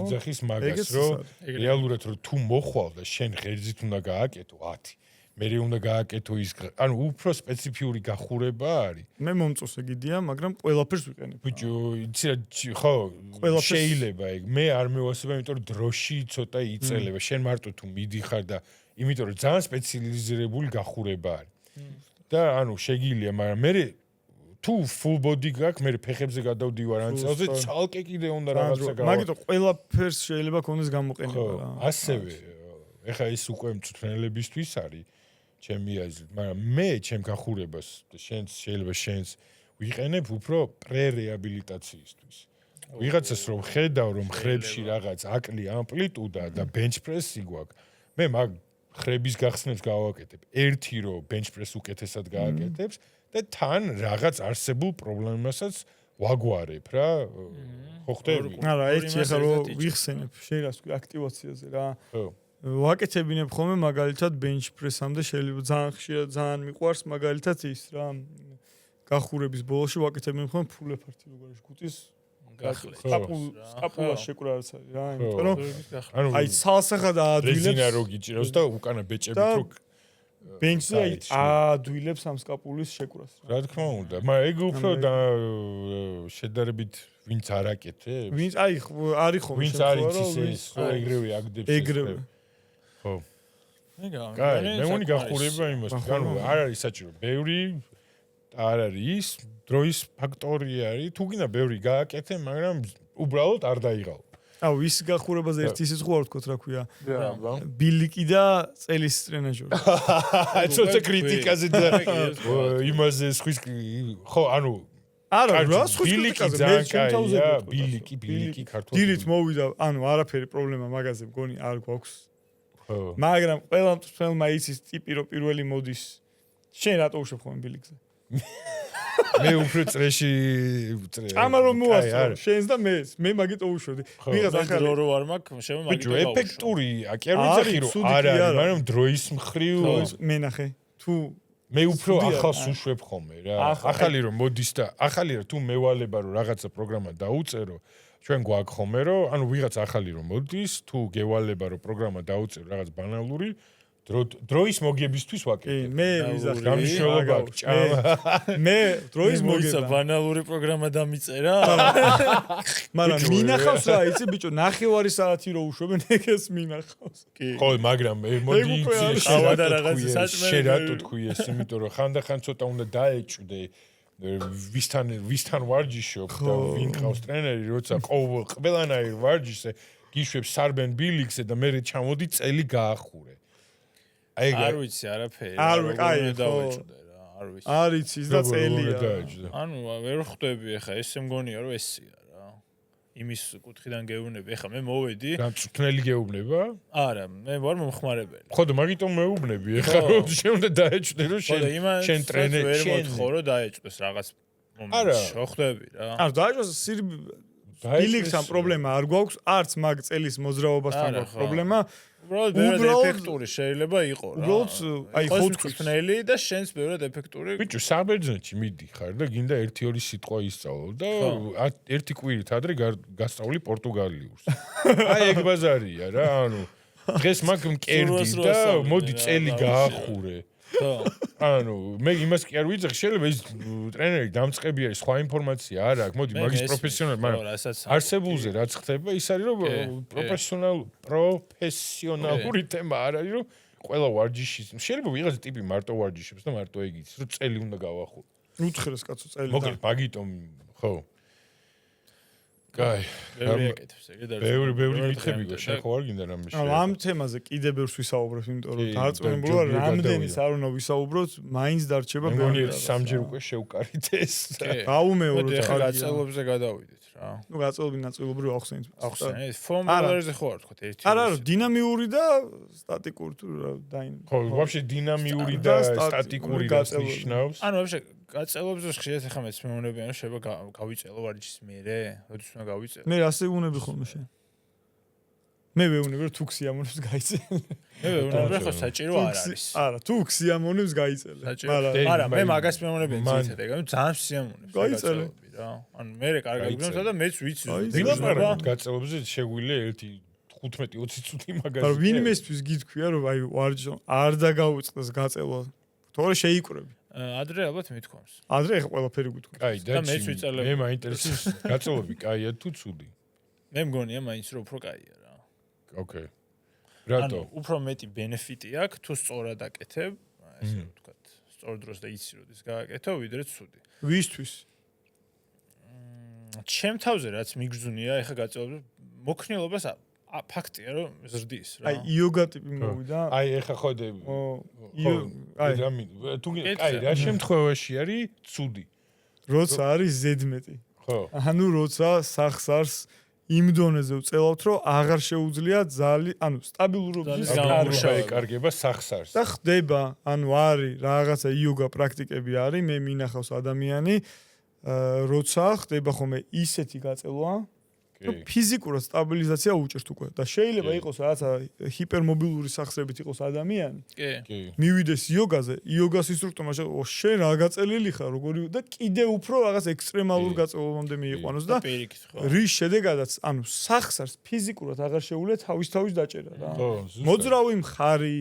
იძახის მაგას რომ რეალურად რომ თუ მოხვალ და შენ ღერძით უნდა გააკეთო 10 მე უნდა გააკეთო ის ანუ უფრო სპეციფიური გახურება არის მე მომწონს ეგიდია მაგრამ ყველაფერს ვიყენებ ბიჭო იცი რა ხო შეიძლება ეგ მე არ მევასება იმიტომ რომ დროში ცოტა იწელება შენ მარტო თუ მიდიხარ და იმიტომ რომ ძალიან სპეციალიზირებული გახურება არის და ანუ შეგიძლია მაგრამ მე თუ full body გაქვს მე ფეხებზე გადავდივარ ან წელზე ცალკე კიდე უნდა რაღაცა გავა მაგიტო ყველაფერს შეიძლება ქონდეს გამოყენება რა ასევე ეხა ის უკვე მწვრთნელებისთვის არის ჩემი აზრით მაგრამ მე ჩემ გახურებას შენს შეიძლება შენს ვიყენებ უფრო პრე-რეაბილიტაციისთვის ვიღაცას რომ ხედავ რომ ხრებში რაღაც აკლი ამპლიტუდა და bench press-ი გვაქვს მე მაგ ხრების გახსნებს გავაკეთებ ერთი რომ bench press უკეთესად გააკეთებს და თან რაღაც არსებულ პრობლემასაც ვაგვარებ რა ხო ხდები არა ერთი ახლა რომ ვიხსენებ შეიძლება თქვი აქტივაციაზე რა ვაკეთებინებ ხოლმე მაგალითად bench press-ამდე შეიძლება ძალიან ხშირად ძალიან მიყვარს მაგალითად ის რა გახურების ბოლოში ვაკეთებინებ ხოლმე ფულეფართი როგორ შეგუტის სკაპულა შეკრა რაც არის რა იმიტომ რომ აი ცალსახად აადვილებს რეზინა რო გიჭირავს და უკანა ბეჭებით რო bench-ზე აი აადვილებს ამ სკაპულის შეკრას რა თქმა უნდა მაგრამ ეგ უფრო შედარებით ვინც არ აკეთებს ვინც აი არის ხოლმე ვინც არის ის ეგრევე აგდებს ეგრევე ხო კაი მე მგონი გახურება იმას ანუ არ არის საჭირო ბევრი არ არის დროის ფაქტორი არის თუ გინდა ბევრი გააკეთე მაგრამ უბრალოდ არ დაიღალ აუ ის გახურებაზე ერთი ისიც ხო არ ვთქვათ რა ქვია ბილიკი და წელის ტრენაჟორი ცოტა კრიტიკაზე და იმაზე სხვის ხო ანუ არა რა სხვის კრიტიკაზე მე ჩემთავზე ბილიკი ქართული დილით მოვიდა ანუ არაფერი პრობლემა მაგაზე მგონი არ გვაქვს მაგრამ ყველა მწვრთნელმა იცის ტიპი რომ პირველი მოდის შენ რატო უშვებ ხოლმე ბილიკზე მე უფრო წრეში ამა რომ მოასწრო შენს და მე მაგით უშვებდი ვიღაც ახალი რო არ მაქვს შემო მაგით ბიჭო ეფექტური აკერ ვიცი რომ არ არის მაგრამ დროის მხრივ მე ნახე თუ მე უფრო ახალს უშვებ ხოლმე რა ახალი რომ მოდის და ახალი რა თუ მევალება რომ რაღაცა პროგრამა დაუწერო ჩვენ გვაქვს ხოლმე რომ ანუ ვიღაც ახალი რომ მოდის თუ გევალება რომ პროგრამა დაუწერო რაღაც ბანალური დროის მოგებისთვის ვაკეთებ. მე ვიზახი გამშველობა ჭამა. მე დროის მოგება ბანალური პროგრამა დამიწერა. მაგრამ მინახავს რა, იცი ბიჭო, ნახევარი საათი რო უშვებენ, ეგეს მინახავს. კი. ხო, მაგრამ მოდი იცი, შევადა რაღაც საჭმელი. შერატო თქვი ეს, იმიტომ რომ ხანდახან ცოტა უნდა დაეჭვდე. ვისთან ვარჯიშობ და ვინ ყავს ტრენერი, როცა ყველანაირ ვარჯიშზე გიშვებს სარბენ ბილიქზე და მე ჩამოდი წელი გაახურე. არ ვიცი არაფერი. არ დავეჭვდე რა, არ ვიცი. არ იცის და წელია. ანუ ვერ ხვდები ახლა ესე მგონია რომ ესია რა. იმის კუთხიდან გეუბნები. ახლა მე მოვედი. გამწვრთნელი გეუბნება? არა, მე ვარ მომხმარებელი. ხო და მაგიტომ მეუბნები. ახლა რომ შენ უნდა დაეჭვდე რომ შენ ტრენერი ვერ მოთხო რომ დაეჭვდეს რაღაც მომენტში. ხო ხვდები რა. ანუ დაეჭვდეს ბილიქთან პრობლემა არ გვაქვს, არც მაგ წელის მოძრაობასთან გვაქვს პრობლემა. უბრალოდ ეფექტური შეიძლება იყოს რა. უბრალოდ აი ხოთქნელი და შენს ბევრად ეფექტური. ბიჭო, საბერძნეთში მიდიხარ და გინდა 1-2 სიტყვა ისწავლო და ერთი კვირით ადრე გასწავლი პორტუგალიურს. აი ეგ ბაზარია რა, ანუ დღეს მაგ მკერდი და მოდი წელი გაახურე. ხო. ანუ მე имას კი არ ვიძახი, შეიძლება ის ტრენერი დამწყები არის, სხვა ინფორმაცია არ აქვს. მოდი მაგის პროფესიონალი, მაგრამ არსებულზე რაც ხდება, ის არის რომ პროფესიონალური თემა არ არის, რომ ყველა ვარჯიშის. შეიძლება ვიღაც ტიპი მარტო ვარჯიშებს და მარტო ეგ იცის, რომ წელი უნდა გავახურო. უთხრეს კაცო წელი და. მოკლედ, მაგიტომ ხო. კაი. ბევრი მითხები გო, შენ ხო არ გინდა რამე შე. ამ თემაზე კიდე ბევრს ვისაუბრებ, იმიტომ რომ დარწმუნებული ვარ, რამდენის არ უნდა ვისაუბროთ, მაინც დარჩება ბევრი. მე სამჯერ უკვე შევკარით ეს. გაუმეოროთ ხარ გაწელობებზე გადავიდეთ რა. ნუ გაწელობი ნაწილობრივ ახსენეთ. ახსენეთ. ფორმულარზე ხო არ თქვა ერთი. არა, დინამიური და სტატიკური თუ რა დაინ. ხო, ვაფშე დინამიური და სტატიკური რას ნიშნავს? ანუ ვაფშე გაწელობებზე ხშირად ახლა მეც მეუბნებიან რომ შეიძლება გავიწელო ვარჯიშის მერე, როდის უნდა გავიწელო? მე ასე უნები ხოლმე შენ. მე ვეუბნები რომ თუ ქსიამონებს გაიწელე. მე ვეუბნები რომ საჭირო არ არის. არა, თუ ქსიამონებს გაიწელე. მაგრამ მე მაგას მეუბნებიან ძირითადად, ეგ ძალიან ქსიამონებს გაიწელე რა. ანუ მე კარგად გვგონდა და მეც ვიცი. ვილაპარაკოთ გაწელებზე შეგვიძლია 15-20 წუთი მაგაზე. მაგრამ ვინმესთვის გითქვია რომ აი ვარჯიშო არ დაგავიწყდეს გაწელვა. თორე შეიკვრები. ადრე ალბათ მithქვამს. ადრე ახლა ყველაფერი გითქვა. კაი, და მე მაინტერესებს გაწელვები კაია თუ ცუდი. მე მგონია მაინც რომ უფრო კაია რა. ოკეი. რატო? უფრო მეტი ბენეფიტი აქვს თუ სწორად აკეთებ, ესე ვთქვათ, სწორ დროს და იცი რომ ის გააკეთო, ვიდრე ცუდი. ვისთვის? ჩემ თავზე რაც მიგზუნია, ეხა გაწელვები მოქნილობას ფაქტია რომ ზრდის რა. აი იოგა ტიპი მოვიდა. აი ეხა ხოდე. აი თუ კაი რა შემთხვევაში არის ცუდი. როცა არის ზედმეტი. ხო. ანუ როცა სახსარს იმ დონეზე ვწელავთ რომ აღარ შეუძლია ანუ სტაბილურობის ეკარგება სახსარს. და ხდება, ანუ არის რაღაცა იოგა პრაქტიკები არის, მე მინახავს ადამიანი როცა ხდება ხოლმე ისეთი გაწელვა რომ ფიზიკურად სტაბილიზაცია უჭერთ უკვე და შეიძლება იყოს რაღაცა ჰიპერმობილური სახსრებით იყოს ადამიანი. კი. მივიდეს იოგაზე, იოგას ინსტრუქტორმა შეო შენ რა გაწელილი ხარ, როგორი და კიდე უფრო რაღაც ექსტრემალურ გაწელვამდე მიიყვანოს და რის შედეგადაც, ანუ სახსარს ფიზიკურად აღარ შეუძლია თავის დაჭერა რა. მოძრავი მხარი,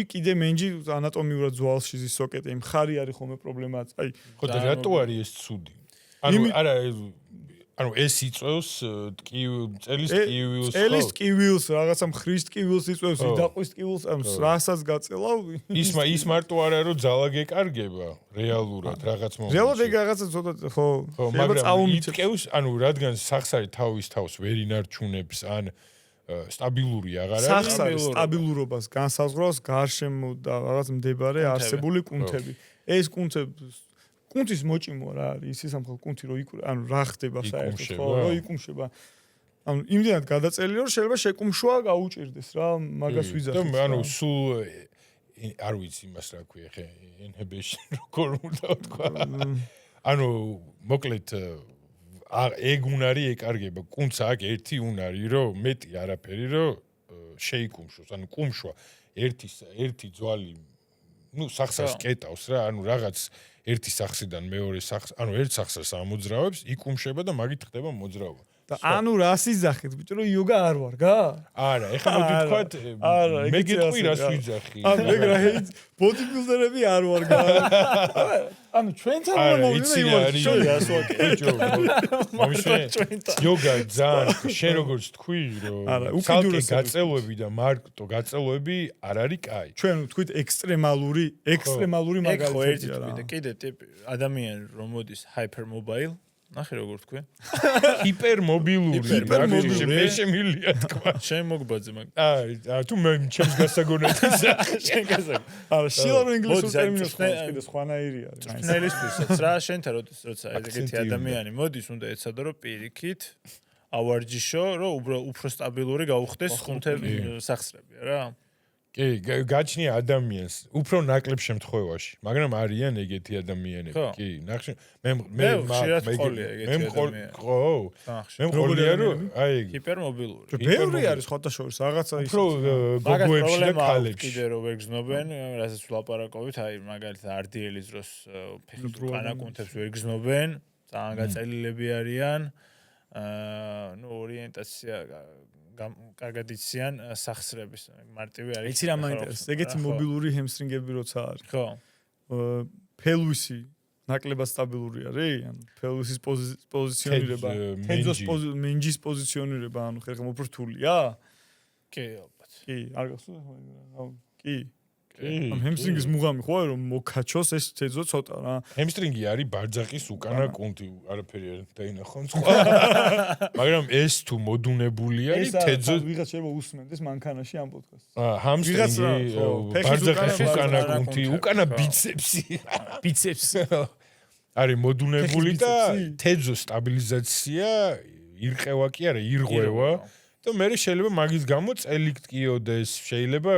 კიდე მენჯი ანატომიურად ძვალში ზის სოკეტი, მხარი არის ხოლმე პრობლემა. აი, ხო და რატო არის ეს ცუდი? ანუ ეს იწევს წელის ტკივილს, რაღაცა მხრის ტკივილს იწევს, იდაყვის ტკივილს, ანუ რასაც გაწელავ. ის მარტო არა რომ ძალა გეკარგება რეალურად რაღაც მომენტში. რეალურად ეგ რაღაცა ცოტა ხო, მაგრამ იტკევს, ანუ რადგან სახსარი თავის თავს ვერ ინარჩუნებს ან სტაბილური აღარ არის. სახსარი სტაბილურობას განსაზღვრავს გარშემო და რაღაც მდებარე არსებული კუნთები. ეს კუნთის მოჭიმო რა არის ის სამხალ კუნთი რო ანუ რა ხდება საერთოდ ხო რო იკუმშება ანუ იმდენად გადაწელია რომ შეიძლება შეკუმშვა გაუჭირდეს რა მაგას ვიზახებ ანუ სულ არ ვიცი იმას რა ქვია ხე inhibition როგორ უნდა თქვა ანუ მოკლედ ეგ უნარი ეკარგება კუნთს აქ ერთი უნარი რომ მეტი არაფერი რომ შეიკუმშოს ანუ კუმშვა ერთი ძვალი სახსას კეტავს რა ანუ რაღაც ერთი სახსიდან მეორე სახს, ანუ ერთ სახსას ამოძრავებს, იკუმშება და მაგით ხდება მოძრაობა. და ანუ რას იზახეთ, ბიჭო, რომ იოგა არ ვარ, გა? არა, ეხლა მოდი ვთქვათ, მე გეტყვი რას ვიძახი. ანუ ეგრა ბოდიბილდერები არ ვარ, გა? ანუ ჩვენთან მოვიდა რას ვაკეთე. იოგა ძალიან, შენ როგორც თქვი, რომ ცალკე გაწელვები და მარტო გაწელვები არ არის კაი. ჩვენ ვთქვით ექსტრემალური მაგალითია რა. და კიდე ტიპი ადამიანი რომ მოდის hypermobile ნახე როგორ თქვი? ჰიპერმობილური. მე შემილია თქვა. შენ მოგბაძე მაგ. თუ მე ჩემს გასაგონებელს შენ გასაგ. არა, შილარო ინგლისურ ტერმინს კიდე სხვანაირი არის. წვნელისთვისაც რა შენთან როცა ეგეთი ადამიანი მოდის უნდა ეცადო რომ პირიქით ავარჯიშო რომ უფრო სტაბილური გაუხდეს კუნთები სახსრები რა. კი, გაჩნია ადამიანს უფრო ნაკლებ შემთხვევაში, მაგრამ არიან ეგეთი ადამიანები. კი, ნახე მე მყოლია რომ აი ჰიპერმობილური. ბევრი არის ხოთაშორის რაღაცა ის. უფრო გოგოებში და ქალებში. კიდე რო ვერ გზნობენ, რასაც ვლაპარაკობთ, აი მაგალითად RDL-ის დროს ფეხბურთის ვერ გზნობენ, ძალიან გაწელილები არიან. ორიენტაცია კარგად იციან სახსრების მარტივი არის. იცი რა მაინტერესებს? ეგეთი მობილური ჰემსტრინგები როცა არის. ხო. ფელვისი ნაკლებად სტაბილური არის? ანუ ფელვისის პოზიციონირება, თენძოს მენჯის პოზიციონირება, ანუ ხერხემ უფრო რთულია? კი, ალბათ. კი, არ გასულ? კი. ამ ჰემსტრინგის მუღამი ხო რომ მოკაჩოს ეს თეძო ცოტა რა. ჰემსტრინგი არის ბარძაყის უკანა კუნთი, არაფერი არ დაინახონ სხვა. მაგრამ ეს თუ მოდუნებული არის თეძო ვიღაც შეიძლება უსმენდეს მანქანაში ამ პოდკასტს. ჰემსტრინგი ბარძაყის უკანა კუნთი, უკანა ბიცეპსი. არის მოდუნებული და თეძო სტაბილიზაცია ირყევა კი არა, ირღვევა და მე შეიძლება მაგის გამო წელი გტკიოდეს, შეიძლება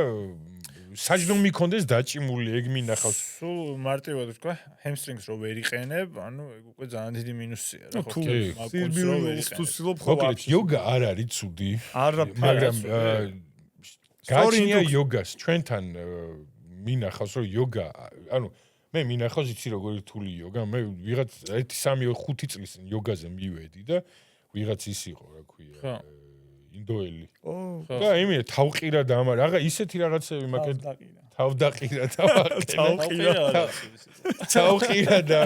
საჯდომი მიქონდეს დაჭიმული, ეგ მინახავს. სულ მარტივად ვთქვა, hamstrings რო ვერ იყენებ, ანუ ეგ უკვე ძალიან დიდი მინუსია რა ხო. თუ სილობ ხო. მოკლედ, იოგა არ არის ცუდი. მაგრამ გაჩნია იოგას ჩვენთან მინახავს რომ იოგა, ანუ მე მინახავს იცი როგორი რთული იოგა, მე ვიღაც 1-3-5 წლის იოგაზე მივედი და ვიღაც ის იყო, რა ქვია, ინდოელი. და იმე თავყირა და ამარ, რაღა ისეთი რაღაცები მაგეთ თავდაყირა და თავყირა და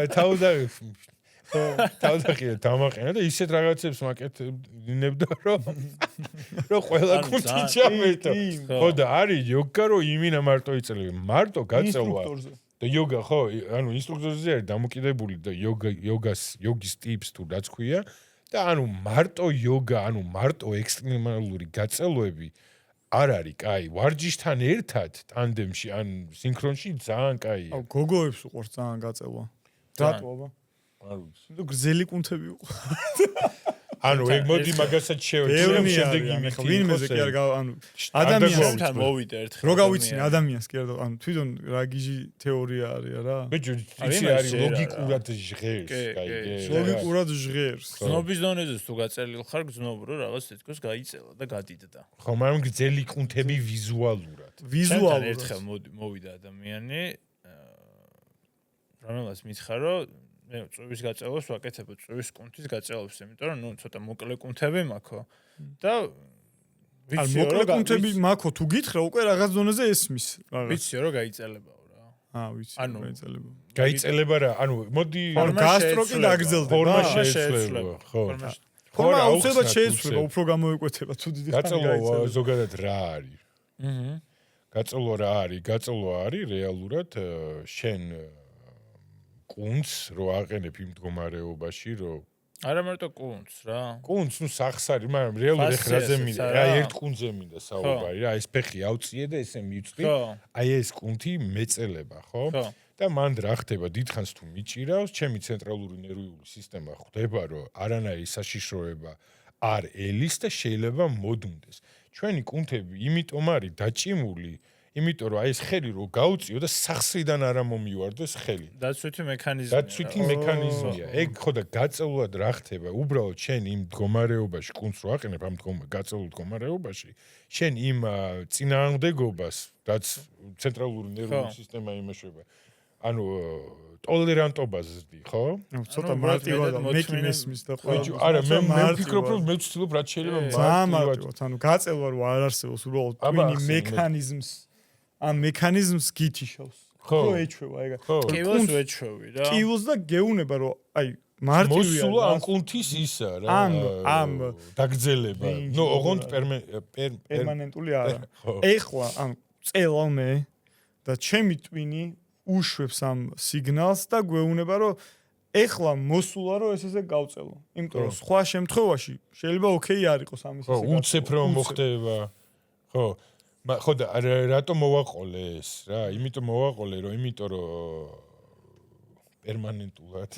თავდაყირა დამაყენა და ისეთ რაღაცებს მაკეთებდა რომ ყველა კუნთი ჩამეტო. ხო და არის იოგა რომ იმინა მარტო იწელები, მარტო გაწევა. და იოგა ხო, ანუ ინსტრუქტორზე არის დამოკიდებული და იოგის ტიპს თუ რაც ქვია და ანუ მარტო იოგა, ანუ მარტო ექსტრემალური გაწელვები არ არის კაი. ვარჯიშთან ერთად ტანდემში ან სინქრონში ძალიან კაია. აუ გოგოებს უყურს ძალიან გაწელვა. რატო აბა? არ ვიცი. ნუ გრძელი კუნთები უყურს. ანუ ეგ მოდი მაგასაც შევეცვლებ შემდეგ იმით. ვინმეზე კი არ ანუ ადამიანთან მოვიდა ერთხელ. რო გავიცინე ადამიანს კი არა ანუ თვითონ რა გიჟი თეორია არის რა. ბიჭო, იცი არის ლოგიკურად ჟღერს, კაი. ლოგიკურად ჟღერს. გზნობის დონეზე თუ გაწელილ ხარ, გზნობ რომ რაღაც თითქოს გაიწელა და გადიდდა. ხო, მაგრამ გრძელი კუნთები ვიზუალურად. ვიზუალურად ერთხელ მოვიდა ადამიანი, რომელსაც მითხრა რომ მე წვივის გაწელვას ვაკეთებ, წვივის კუნთის გაწელვას, იმიტომ რომ ნუ ცოტა მოკლე კუნთები მაქვს და ვიცი რომ მოკლე კუნთები მაქვს თუ გითხრა უკვე რაღაც ზონაზე ესმის რაღაც. ვიცი რომ გაიწელებაო რა. ვიცი გაიწელება. გაიწელება რა, ანუ მოდი გასტროკი დაგრძელდება. ფორმა შეეცვლება, ხო. ფორმა აუცილებლად შეეცვლება, უფრო გამოიკვეთება თუ დიდი ხანი გაიწელვა ზოგადად რა არის. გააწელვა რა არის? გააწელვა არის რეალურად შენ კუნთს რო აყენებ იმ მდგომარეობაში, რომ არა მარტო კუნთს რა. კუნთს ნუ სახსარი, მაგრამ რეალურად ეხრაზე მინდა. აი ერთ კუნთზე მინდა საუბარი რა, ეს ფეხი ავწიე და ესე მივწვი. აი ეს კუნთი მეწელება, ხო? და მანდ რა ხდება, დიდხანს თუ მიჭირავს, ჩემი ცენტრალური ნერვიული სისტემა ხვდება, რომ არანაირი საშიშროება არ ელის და შეიძლება მოდუნდეს. ჩვენი კუნთები იმიტომ არის დაჭიმული, იმიტომ რომ აი ეს ხელი რო გაუწიო და სახსრიდან არ მომივარდეს ხელი. დაცვითი მექანიზმია. დაცვითი მექანიზმია. ეგ ხო და გაწევლად რა ხდება? უბრალოდ შენ იმ მდგომარეობაში კუნთს რო აყენებ ამ გაწევლულ მდგომარეობაში, შენ იმ წინააღმდეგობას, რაც ცენტრალური ნერვული სისტემა იმეშვება. ანუ ტოლერანტობაზე ზრდი, ხო? ცოტა მარტივად მე კი მესმის და ხო. არა, მე ვფიქრობ, რომ მე ვცდილობ რაც შეიძლება მარტივად. ანუ გაწელვა რო არ არსებობს, უბრალოდ twin მექანიზმს ამ მექანიზმს გითიშავს. ხო ეჩვევა ეგა. კივილს ვეჩვევი რა. კივილს და გეუნება რომ აი მარტივია. მოსულა ამ კუნთის ისა რა. ამ დაგძელება. ნუ ოღონდ პერმანენტული არა. ეხლა ამ წელავ მე და ჩემი twin-ი უშვებს ამ სიგნალს და გვეუნება რომ ეხლა მოსულა რომ ეს ესე გავწელო. იმიტომ რომ სხვა შემთხვევაში შეიძლება ოკეი არ იყოს ამის ესე. ხო, უცებ რომ მოხდება. ხო. ხო და რატომ მოვაყოლე ეს რა? იმიტომ მოვაყოლე რომ იმიტომ რომ პერმანენტულად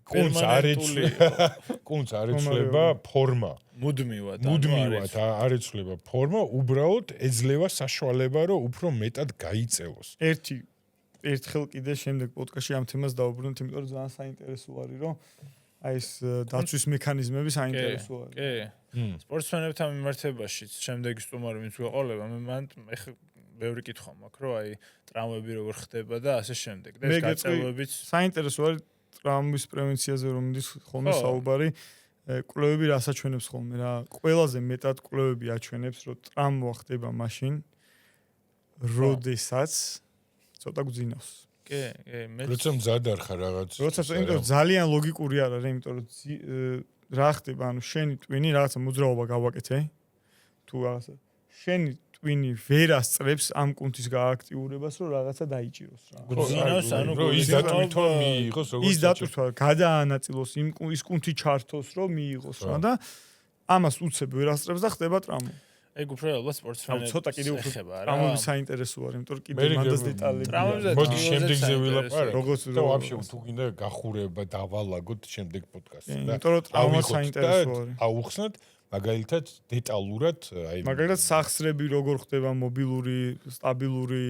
კუნთს არ ეცვლება ფორმა. მუდმივად არ ეცვლება ფორმა, უბრალოდ ეძლევა საშუალება რომ უფრო მეტად გაიწელოს. ერთხელ კიდე შემდეგ პოდკასტში ამ თემას დავუბრუნდით, იმიტომ რომ ძალიან საინტერესო არის რომ აი ეს დაცვის მექანიზმები საინტერესო არის. კი. სპორტსმენებთან მიმართებაშიც შემდეგი სტუმარი ვინც გვეყოლება, მე მან ეხლა ბევრი კითხვა მაქვს, რომ აი ტრავმები როგორ ხდება და ასე შემდეგ. და ეს გაწელვებიც საინტერესო არის ტრავმის პრევენციაზე რომ მიდის ხოლმე საუბარი. კვლევები რას აჩვენებს ხოლმე რა? ყველაზე მეტად კვლევები აჩვენებს, რომ ტრავმა ხდება მაშინ, როდესაც ცოტა გძინავს. კი, მე როცა მზად არ ხარ რაღაც. როცა იმიტომ ძალიან ლოგიკური არ არის, იმიტომ რომ რა ხდება, ანუ შენი twin-ი რაღაცა მოძრაობა გავაკეთე. თუ რაღაცა შენი twin-ი ვერ ასწრებს ამ კუნთის გააქტიურებას, რომ რაღაცა დაიჭიროს რა. გძინავს, ანუ ის დატვირთვა მიიღოს, როგორც ის დატვირთვა გადაანაწილოს იმ ის კუნთი ჩართოს, რომ მიიღოს რა და ამას უცებ ვერ ასწრებს და ხდება ტრავმა. ეგ უფრო ალბათ სპორტსმენებს ცოტა კიდე უფრო ტრავმები საინტერესო არის, იმიტომ რომ კიდე მანდას დეტალები. მოდი შემდეგზე ვილაპარაკო. როგორც და ვაფშე თუ გინდა გახურება დავალაგოთ შემდეგ პოდკასტში და იმიტომ რომ ტრავმა საინტერესო არის. აუხსნათ, მაგალითად დეტალურად აი მაგალითად სახსრები როგორ ხდება მობილური, სტაბილური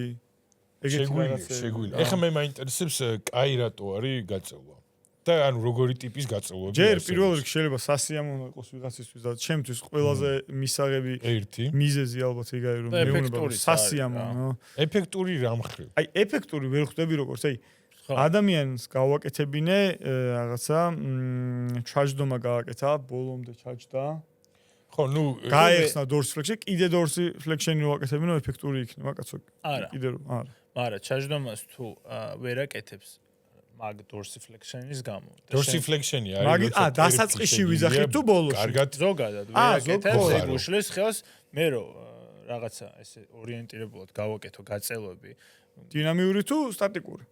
შეგვიძლია. ეხლა მე მაინტერესებს კაი რატო არის გაწევა. და ანუ როგორი ტიპის გაწევები ჯერ პირველ რიგში შეიძლება სასიამოვნო იყოს ვიღაცისთვის და ჩემთვის ყველაზე მისაღები მიზეზი ალბათ ეგაა რომ მეუბნება სასიამოვნო ეფექტური რა მხრივ აი ეფექტური ვერ ხვდები როგორც აი ადამიანს გავაკეთებინე რაღაცა ჩარჯდომა გააკეთა ბოლომდე ჩარჯდა ხო ნუ გაიხსნა dorsiflexion კიდე dorsiflexion-ი ვაკეთებინო ეფექტური იქნება კაცო კიდე რომ არა მაგრამ ჩარჯდომას თუ ვერ აკეთებს მაგ dorsiflexion-ის გამო. dorsiflexion-ი არის. მაგ დასაწყისში ვიზახით თუ ბოლოს? კარგად ზოგადად ვერაკეთებს ეგ უშლის ხელს მე რომ რაღაცა ესე ორიენტირებულად გავაკეთო გაწელვები. დინამიური თუ სტატიკური?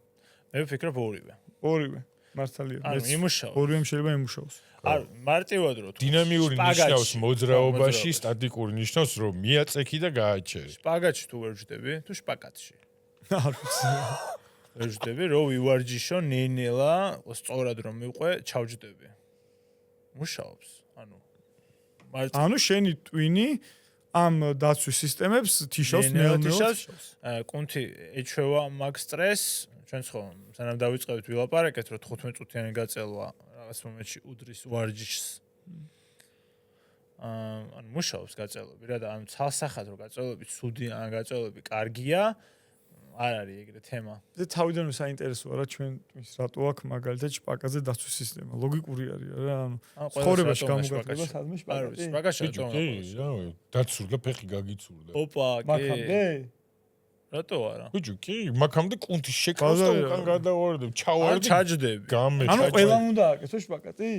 მე ვფიქრობ ორივე. ორივე. მართალია. ანუ იმუშაოს. ორივემ შეიძლება იმუშაოს. არ მარტივად რომ დინამიური ნიშნავს მოძრაობაში, სტატიკური ნიშნავს რომ მიაწექი და გააჩერი. შპაგატში თუ ვერ ვждები, თუ შპაგატში. არ ვიცი. ვეჯდები რომ ვივარჯიშო ნენელა სწორად რომ მიყვე ჩავჯდები მუშაობს ანუ შენი ტვინი ამ დაცვის სისტემებს თიშოს ნელ-ნელა კუნთი ეჩვევა მაგ სტრესს ჩვენც ხო სანამ დავიწყებთ ვილაპარაკეთ რომ 15 წუთიანი გაწელვა რაღაც მომენტში უდრის ვარჯიშს ანუ მუშაობს გაწელვები რა და ანუ ცალსახად რო გაწელვები ცუდი ან გაწელვები კარგია არ არის ეგრე თემა. და თავიდანვე საინტერესოა რა ჩვენ ის რატო აქვს მაგალითად შპაგატზე დაცვის სისტემა. ლოგიკური არის რა ანუ ცხოვრებაში გამოგაყენება სადმე შპაგატი. შპაგატში რატო? რა დაცურდა ფეხი გაგიცურდა. ოპა, კი. მაგამდე? რატო არა? ბიჭო, კი, მაგამდე კუნთი შეკავს და უკან გადავარდებ, ჩავარდი. ჩაჯდები. ანუ ყველა უნდა აკეთო შპაგატი?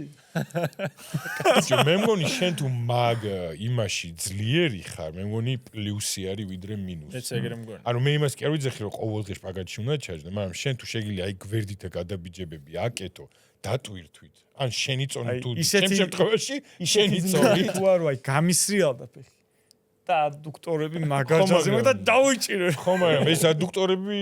ბიჭო, მე მგონი შენ თუ მაგ იმაში ძლიერი ხარ, მე მგონი პლუსი არის ვიდრე მინუსი. მეც ეგრე მგონი. ანუ მე იმას კი არ ვიძახი რომ ყოველდღე შპაგატში უნდა ჩაჯდე, მაგრამ შენ თუ შეგიძლია აი გვერდითა გადაბიჯებები აკეთო, დატვირთვით. ან შენი წონი თუ ჩემ შემთხვევაში შენი წონი თუ არ ვაი გამისრიალდა ფეხი. და ადუქტორები მაგარჯაზე და დავიჭირო. ხო, მაგრამ ეს ადუქტორები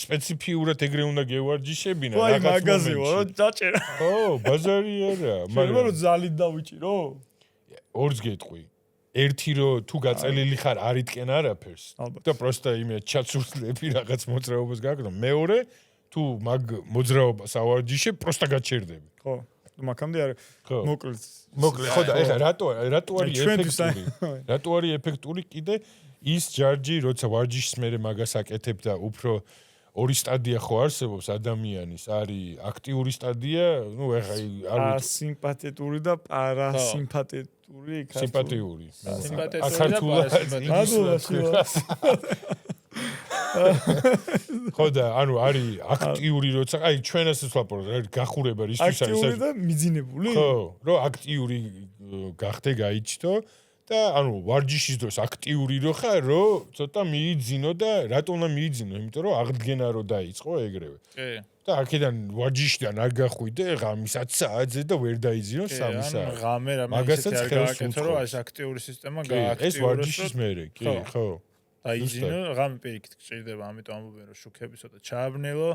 სპეციფიურად ეგრე უნდა გევარჯიშებინა რაღაც მომენტში. ვაი, მაგაზე ვარო, დაჭერა. ხო, ბაზარი არა, მაგრამ რომ ზალით დავიჭირო? ორს გეტყვი. ერთი რომ თუ გაწელილი ხარ არიტკენ არაფერს და პროსტა იმე ჩაცურძლები რაღაც მოძრაობას გააკეთო. მეორე თუ მაგ მოძრაობას ავარჯიშებ, პროსტა გაჩერდები. ხო. მაგამდე არ მოკლედ ხო და ეხლა რატო არის ეფექტური რატო არის ეფექტური კიდე ის ჯარჯი როცა ვარჯიშის მერე მაგას აკეთებ და უფრო ორი სტადია ხო არსებობს ადამიანის არის აქტიური სტადია ნუ ეხლა არის სიმპათეტური და პარასიმპათეტური სიმპათიური ხო და ანუ არის აქტიური როცა აი ჩვენ ასეც ვაპარაკობთ არის გახურება რისთვის არის აქტიური და მიძინებული ხო რომ აქტიური გახდე გაიჩნო და ანუ ვარჯიშის დროს აქტიური რო ხარ რომ ცოტა მიიძინო და რატომ უნდა მიიძინო იმიტომ რომ აღდგენა რო დაიწყო ეგრევე კი და აქედან ვარჯიშიდან არ გახვიდე ღამის 10 საათზე და ვერ დაიძინო 3 საათი ანუ ღამე რა მაგასაც არ გააკეთო რომ ეს აქტიური სისტემა გააქტიუროს ეს ვარჯიშის მერე კი ხო დაიძინო ღამე პირიქით გჭირდება ამიტომ ამბობენ რომ შუქები ცოტა ჩააბნელო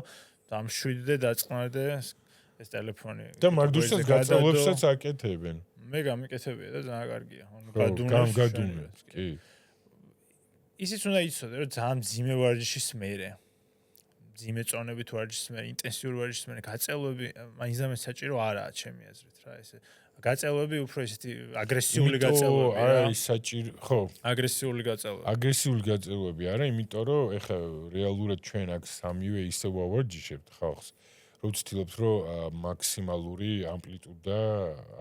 დამშვიდდე დაწყნარდე ეს ტელეფონი და მაგდროსაც გაწევლებსაც აკეთებენ მე გამიკეთებია და ძალიან კარგია ანუ გადუნებს კი ისიც უნდა იცოდე რომ ძალიან ძიმე ვარჯიშის მერე ძიმე წონებით ვარჯიშის მერე ინტენსიური ვარჯიშის მერე გაწევები მაინც ამას საჭირო არაა ჩემი აზრით რა ესე გაწევები უფრო ისეთი აგრესიული გაწევები არა ის საჭირო ხო აგრესიული გაწევები არა იმიტომ რომ ეხა რეალურად ჩვენ აქ სამივე ისე ვავარჯიშებთ ხალხს რომ ვცდილობთ რომ მაქსიმალური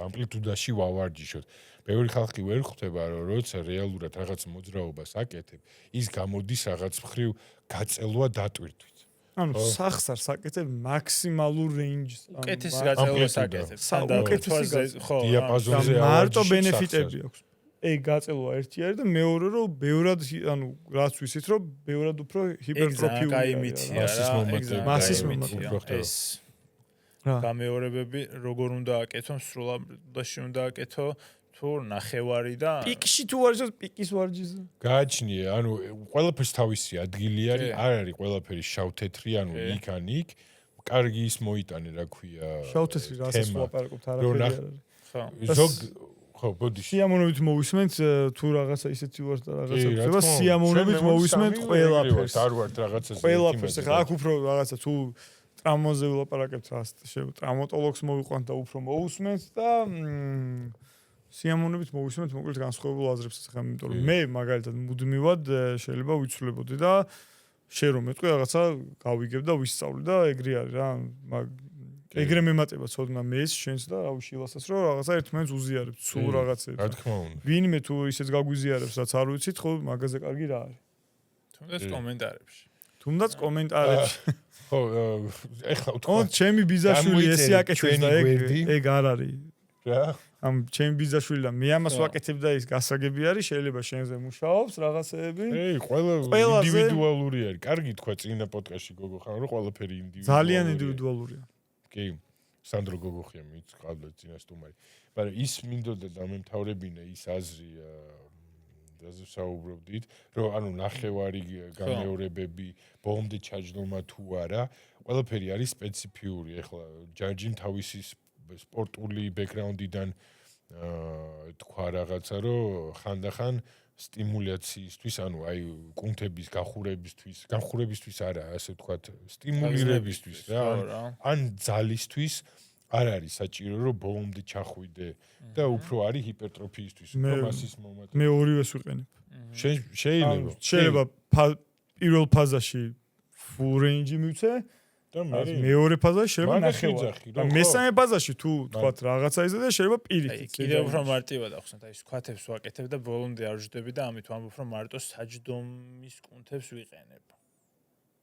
ამპლიტუდაში ვავარჯიშოთ ბევრი ხალხი ვერ ხვდება რომ როცა რეალურად რაღაც მოძრაობას აკეთებ ის გამოდის რაღაც მხრივ გაწელვა დატვირთვით ანუ სახსარს აკეთებ მაქსიმალურ რეინჯს უკეთეს გაწელვას აკეთებ უკეთესი ხო დიაპაზონზე მარტო ბენეფიტები აქვს ეგ გაწელვა ერთი არის და მეორე რომ ბევრად ანუ რაც ვიცით რომ ბევრად უფრო ჰიპერტროფიულია მასის მომენტი ეს გამეორებები როგორ უნდა აკეთო სრულადაში უნდა აკეთო თუ ნახევარი და პიკში თუ არის პიკის ვარჯიშზე გააჩნია ანუ ყველაფერს თავისი ადგილი არის არ არის ყველაფერი შავ-თეთრი ანუ იქ ან იქ კარგი ის მოიტანე რა ქვია შავ-თეთრი რასაც ვაპარაკობთ არაფერი არ არის ზოგ ხო, ბოდი. სიამოვნებით მოვისმენთ თუ რაღაცა ისეთი ვარ და რაღაცა ხდება, სიამოვნებით მოვისმენთ ყველაფერს. არ ვართ რაღაცაზე. ყველაფერს. ხა აქ უფრო რაღაცა თუ ტრამვაზე ვილაპარაკებთ რა, ტრამატოლოგს მოვიყვანთ და უფრო მოვუსმენთ და სიამოვნებით მოვისმენთ მოკლედ განსხვავებულ აზრებსაც ხა, იმიტომ რომ მე მაგალითად მუდმივად შეიძლება ვიცვლებოდი და შენ რომ მეტყვი რაღაცა გავიგებ და ვისწავლი და ეგრე არის რა. ეგრე მემატება ცოდნა მეც შენს და რავი შილასაც რომ რაღაცა ერთმანეთს უზიარებთ სულ რაღაცებს. რა თქმა უნდა. ვინმე თუ ისეთ გაგვიზიარებს რაც არ ვიცით, ხო მაგაზე კარგი რა არის. თუნდაც კომენტარებში. თუნდაც კომენტარებში. ხო, ეხლა ვთქვა. ო, ჩემი ბიზაშვილი ესე აკეთებს და ეგ არ არის. რა? ამ ჩემი ბიზაშვილი და მე ამას ვაკეთებ და ის გასაგები არის, შეიძლება შენზე მუშაობს რაღაცეები. ყველა ინდივიდუალური არის. კარგი თქვა წინა პოდკასტში გოგო ხან რომ ყველაფერი ინდივიდუალურია. ძალიან ინდივიდუალურია. კი, სანდრო გოგოხია მით ყავდა წინა სტუმარი. მაგრამ ის მინდოდა და მემთავრებინა ის აზრი რაზე საუბრობდით, რომ ანუ ნახევარი გამეორებები ბოლომდე ჩაჯდომა თუ არა, ყველაფერი არის სპეციფიური. ეხლა ჯაჯიმ თავისი სპორტული ბექგრაუნდიდან თქვა რაღაცა, რომ ხანდახან სტიმულაციისთვის, ანუ აი კუნთების განხურებისთვის არა, ასე ვთქვათ, სტიმულირებისთვის რა. ან ძალისთვის არ არის საჭირო, რომ ბოლომდე ჩახვიდე და უფრო არის ჰიპერტროფიისთვის, უფრო მასის მომატება. მე ორივეს ვიყენებ. შეიძლება პირველ ფაზაში full range მივცე და მეორე ფაზაში შეიძლება ნახევარი. და მესამე ფაზაში თუ თქვათ რაღაცა ისე და შეიძლება პირიქით. კიდევ უფრო მარტივად ახსნათ, აი სკვათებს ვაკეთებ და ბოლომდე არ ვждები და ამით ვამბობ, რომ მარტო საჯდომის კუნთებს ვიყენებ.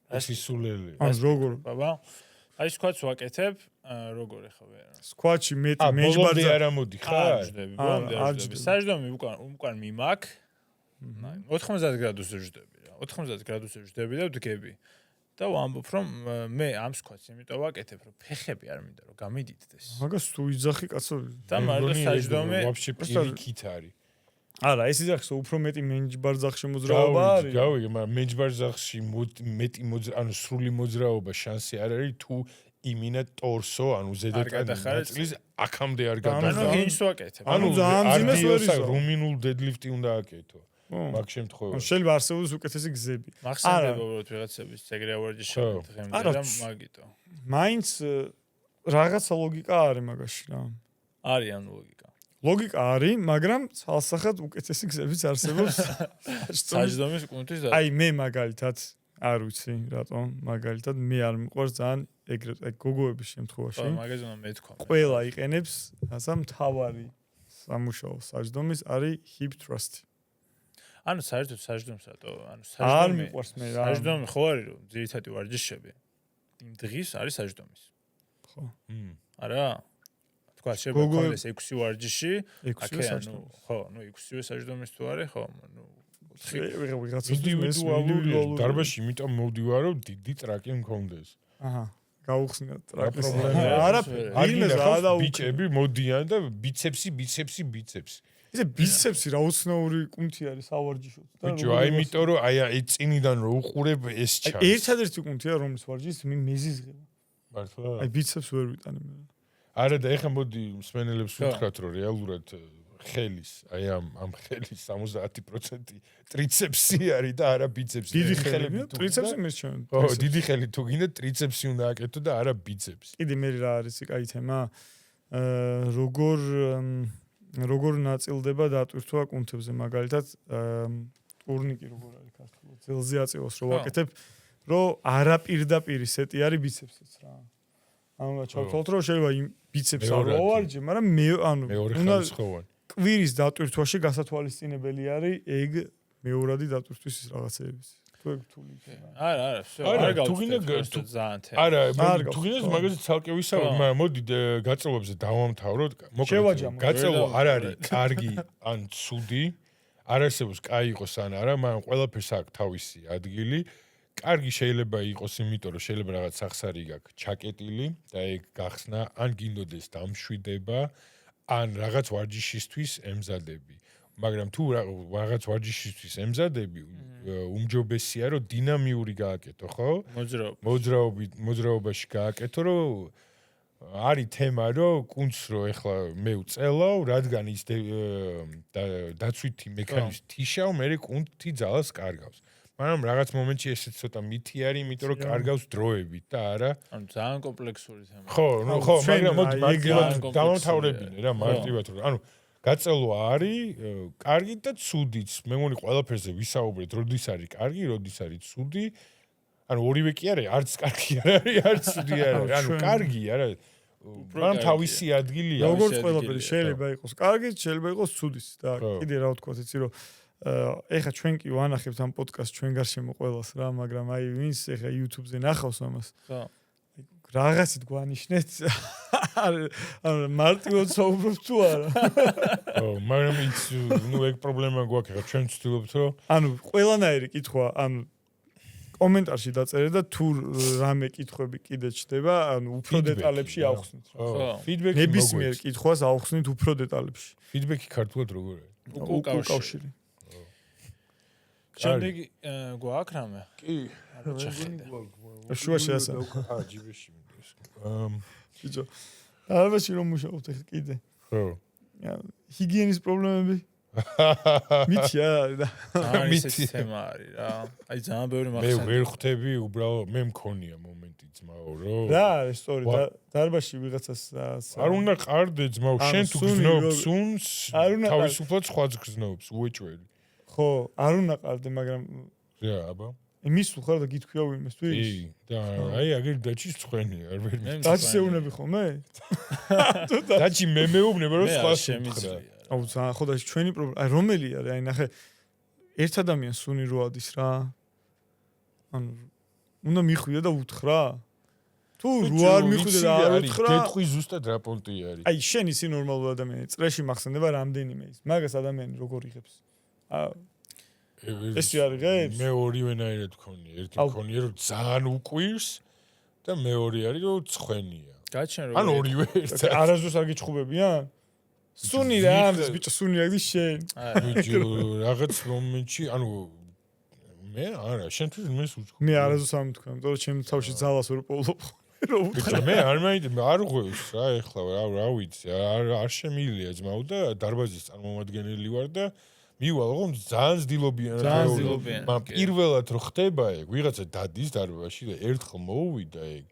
ეს ისულელი. ან როგორ? ბაბა აი სკვათს ვაკეთებ, როგორ ეხავე? სკვათში მეტი მეჯბარძა არ ამოდი ხარ? არ ვждები. საჯდომი უკან მიმაქ. 90 გრადუსზე ვждები რა. 90 გრადუსზე ვждები და ვდგები. და ვამბობ, რომ მე ამ სკვათს იმიტომ ვაკეთებ, რომ ფეხები არ მინდა რომ გამიდიდდეს. მაგას თუ იძახი კაცო. და მარტო საჯდომი ვაფშე პირიქით არის. არა, ეს იძახს უფრო მეტი მეჯბარძახში მოძრაობა არის. გავიგე, მაგრამ მეჯბარძახში მეტი ანუ სრული მოძრაობა შანსი არ არის თუ იმინა ტორსო, ანუ ზედაკანი ნაწილის აქამდე არ გადახარ. ანუ ჰინჯს ვაკეთებ. ანუ ძალიან ძიმეს ვერ იზო. რუმინულ დედლიფტი უნდა აკეთო. მაგ შემთხვევაში. შეიძლება არსებობს უკეთესი გზები. მახსენდება უბრალოდ ვიღაცების ეგრე ავარჯიშები დღემდე და მაგიტო. მაინც რაღაცა ლოგიკა არის მაგაში რა. არის ანუ ლოგიკა. ლოგიკა არის, მაგრამ ცალსახად უკეთესი გზებიც არსებობს. საჯდომის კუნთის და აი მე მაგალითად არ ვიცი რატომ, მაგალითად მე არ მიყვარს ძალიან ეგრეთ გოგოების შემთხვევაში. ხო, მაგაზე უნდა მეთქვა. ყველა იყენებს, ასა მთავარი სამუშაო საჯდომის არის hip thrust. ანუ საერთოდ საჯდომს რატო? ანუ არ მიყვარს მე რა. საჯდომი ხო არის რომ ძირითადი ვარჯიშები იმ დღის არის საჯდომის. ხო. არა? თქვა შეიძლება გქონდეს 6 ვარჯიში, აკე ანუ ხო, ნუ 6-ვე საჯდომის თუ არის, ხო, ნუ ვიღაცა ინდივიდუალური დარბაზში, იმიტომ მოვდივარ რომ დიდი ტრაკი მქონდეს. აჰა. გაუხსნათ ტრაკის. არაფერი. არ ბიჭები მოდიან და ბიცეპსი. ისე ბიცეპსი რა უცნაური კუნთი არის ავარჯიშოთ და ბიჭო, აი იმიტომ რომ აი წინიდან რო უყურებ ეს ჩანს. აი ერთადერთი კუნთია რომლის ვარჯიშს მე მეზიზღება. მართლა? აი ბიცეპს ვერ ვიტანე მე. არა და ეხლა მოდი მსმენელებს ვუთხრათ რომ რეალურად ხელის, აი ამ ხელის 70% ტრიცეპსი არის და არა ბიცეპსი. დიდი ხელები ტრიცეპსი მერჩემ. ხო, დიდი ხელი თუ გინდა ტრიცეპსი უნდა აკეთო და არა ბიცეპსი. კიდე მე რა არის კაი თემა? როგორ ნაწილდება დატვირთვა კუნთებზე მაგალითად ტურნიკი როგორ არის ქართულად ძელზე აწევოს რომ ვაკეთებ რომ არაპირდაპირი სეტი არის ბიცეპსიც რა. ანუ ჩავთვალოთ რომ შეიძლება იმ ბიცეპს არ ვავარჯე, მაგრამ მე ანუ უნდა კვირის დატვირთვაში გასათვალისწინებელი არის ეგ მეორადი დატვირთვის რაღაცეების. არა, არა, თუ გინდა ძალიან თე. არა, თუ გინდა მაგაზე ცალკე ვისაუბროთ, მაგრამ მოდი გაწევებზე დავამთავროთ. მოკლედ, გაწევა არ არის კარგი ან ცუდი, არ არსებობს კაი იყოს ან არა, მაგრამ ყველაფერს აქვს თავისი ადგილი. კარგი შეიძლება იყოს, იმიტომ რომ შეიძლება რაღაც სახსარი გაქვს ჩაკეტილი და ეგ გახსნა, ან გინდოდეს დამშვიდება, ან რაღაც ვარჯიშისთვის ემზადები. მაგრამ თუ რაღაც ვარჯიშისთვის ემზადები, უმჯობესია რომ დინამიური გააკეთო, ხო? მოძრაობაში გააკეთო, რომ არის თემა რომ კუნძს რო ეხლა მე ვწელავ რადგან ის დაცვითი მექანიზმი თიშავ მე კუნთი ძალას კარგავს მაგრამ რაღაც მომენტში ესეც цота მითი არის იმიტომ რომ კარგავს დროებით და არა ანუ ძალიან კომპლექსური თემა ხო მაგრამ მაგ დავამთავრებინე რა მარტივად რომ ანუ გაწელვა არის კარგი და ცუდიც მე მგონი ყველაფერზე ვისაუბრეთ როდის არის კარგი როდის არის ცუდი ანუ ორივე კი არის არც კარგი არის არც ცუდი არის ანუ კარგი არის მაგრამ თავისი ადგილია როგორც ყველაფერი შეიძლება იყოს კარგი შეიძლება იყოს ცუდიც და კიდე რა ვთქვა იცი რომ ეხა ჩვენ კი ვანახებთ ამ პოდკასტს ჩვენ გარშემო ყველას რა მაგრამ აი ვინც ეხა YouTube-ზე ნახავს ამას ხო რაღაცით გვანიშნეთ ანუ მარტივად საუბრობ თუ არა ხო მაგრამ ის ნუ ეგ პრობლემა გვაქვს ეხა ჩვენ ვცდილობთ რომ ანუ ყველანაირი კითხვა ანუ კომენტარში დაწერე და თუ რამე კითხვები კიდე ჩდება ანუ უფრო დეტალებში ავხსნით ხო ფიდბექი ნებისმიერ კითხვას ავხსნით უფრო დეტალებში ფიდბექი ქართულად როგორ არის უკავშირი შემდეგი გვაქვს რამე კი შუაში ასა ჯიბეში ბიჭო ალბათ რომ მუშაობთ ახლა კიდე ხო ჰიგიენის პრობლემები მითია და მითი თემა არის რა აი ძალიან ბევრი მე მახსენდება ვერ ხვდები უბრალოდ მე მქონია მომენტი ძმაო რომ რა არის სწორი დარბაში ვიღაცას არ უნდა ყარდე ძმაო შენ თუ გზნობს სუნს თავისუფლად სხვაც გზნობს უეჭველი ხო არ უნდა ყარდე მაგრამ რა აბა მისულ ხარ და გითქვია ვინმეს თუ ის კი და აი აგერ დაჩის ცხენი არ ვერ დაჩის ეუბნები ხოლმე დაჩი მე მეუბნება რომ სხვა შემიძლია აუ ძალიან ხო და ჩვენი პრობლემა აი რომელი არის აი ნახე ერთ ადამიანს სუნი რო ადის რა ანუ უნდა მიხვიდე და უთხრა თუ რო არ მიხვიდე და არ უთხრა გეტყვი ზუსტად რა პონტი არის აი შენ ისი ნორმალური ადამიანი წრეში მახსენდება რამდენიმე ის მაგას ადამიანი როგორ იღებს ეს არის მე ორივენაირად ვქონია ერთი ვქონია რომ ძალიან უყვირს და მეორე არის რომ ცხენია გაჩენ ან ორივე ერთად არასდროს არ გიჩხუბებიან სუნი რა ამის ბიჭო სუნი აგდი შენ ბიჭო რაღაც მომენტში ანუ მე არა შენთვის მე სუჩხუბ მე არასდროს არ მithქვი იმიტომ რომ ჩემ თავში ძალას ვერ პოულობ ბიჭო მე არ მაინდა არ ღვევს რა ეხლა რა ვიცი არ შემილია ძმაო და დარბაზის წარმომადგენელი ვარ და მივალ რომ ძალიან ძდილობიან მაგრამ პირველად რო ხდება ეგ ვიღაცა დადის დარბაზში და ერთხელ მოუვიდა ეგ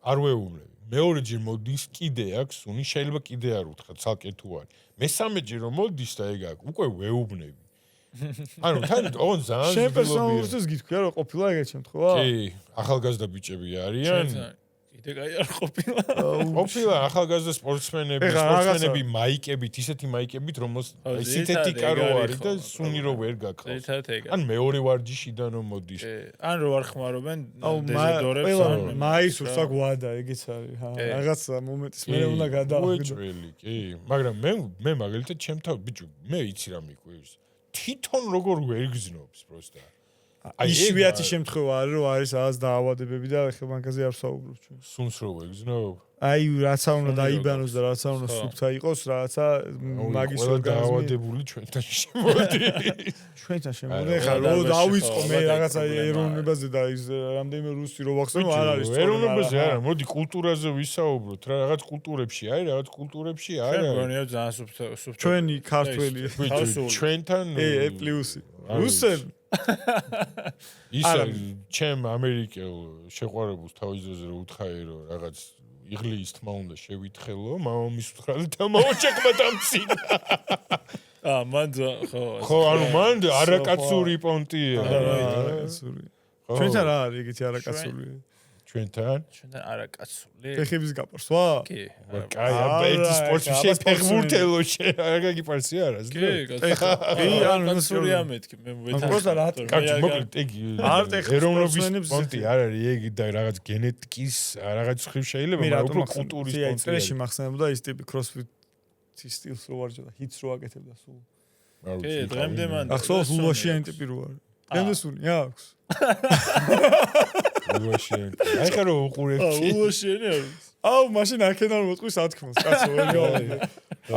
არ ვეუბნები მეორეჯერ მოდის კიდე აქვს უნი შეიძლება კიდე არ უთხრა ცალკე თუ არის მესამეჯერ რომ მოდის და ეგ აქვს უკვე ვეუბნები ანუ თან ოღონ ძალიან შენ პერსონალურს გითქვია რომ ყოფილა ეგეთ შემთხვევა კი ახალგაზრდა بيچები არიან კიდე კაი არ ყოფილა ახალგაზრდა სპორტსმენები მაიკებით ისეთი მაიკებით რომელს სინთეტიკა რო არის და სუნი რო ვერ გაკრავს ან მეორე ვარჯიშიდან რომ მოდის ან რო არ ხმარობენ დეზოდორებს ან მაისურს აქ ვადა ეგეც არის რაღაც მომენტის მე უნდა გადაახვიდო კი მაგრამ მე მაგალითად ჩემთან ბიჭო მე იცი რა მიყვირს თვითონ როგორ ვერ გზნობს პროსტა იშვიათი შემთხვევა არის რომ არის რაღაც დაავადებები და ახლა მაგაზე არ ვსაუბრობ ჩვენ სუნს რო ვეგზნობ აი რაცა უნდა დაიბანოს და რაცა უნდა სუფთა იყოს რაცა მაგის ორგანიზმი დაავადებული ჩვენთან შემოდის ჩვენთან შემოდის ხა რო დავიწყო მე რაღაცა ეროვნებაზე და ის რამდენიმე რუსი რო ვახსენო არ არის ეროვნებაზე არა მოდი კულტურაზე ვისაუბროთ რა რაღაც კულტურებში არის რაღაც კულტურებში არა ჩვენ გონია ძალიან სუფთა ჩვენი ქართველი ჩვენთან პლუსი რუსები ისა ჩემ ამერიკელ შეყვარებულს თავიზეზე რომ უთხარი რომ რაღაც იღლიის თმა უნდა შევითხელო მამამის უთხრა და მოუჭეკმა დამცინა მან ხო ანუ მან არაკაცური პონტია არაკაცური ჩვენთან რა არის ეგეთი არაკაცური ჩვენთან არაკაცული ფეხების გაპარსვა კი კაი აბა სპორტში ფეხბურთელო არა გიპარსი არა კი ანუ სურია მეთქი მე პროსტა რა კაი მოკლედ ეგ ეროვნების პონტი არ არის ეგ და რაღაც გენეტიკის რაღაც ხრივ შეიძლება მაგრამ უფრო კულტურის პონტი წრეში მახსენებოდა ის ტიპი კროსფიტის სტილს რო ვარჯოდა ჰიტს რო აკეთებდა სულ კი დღემდე მან ახსოვს ულაშიანი ტიპი რო არის დღემდე სული აქვს ულაშიანი აი ხარო უყურებდი ულაშიანი არის აუ მაშინ აქედან მოტყვის სათქმელს კაცო ვერ გავიგე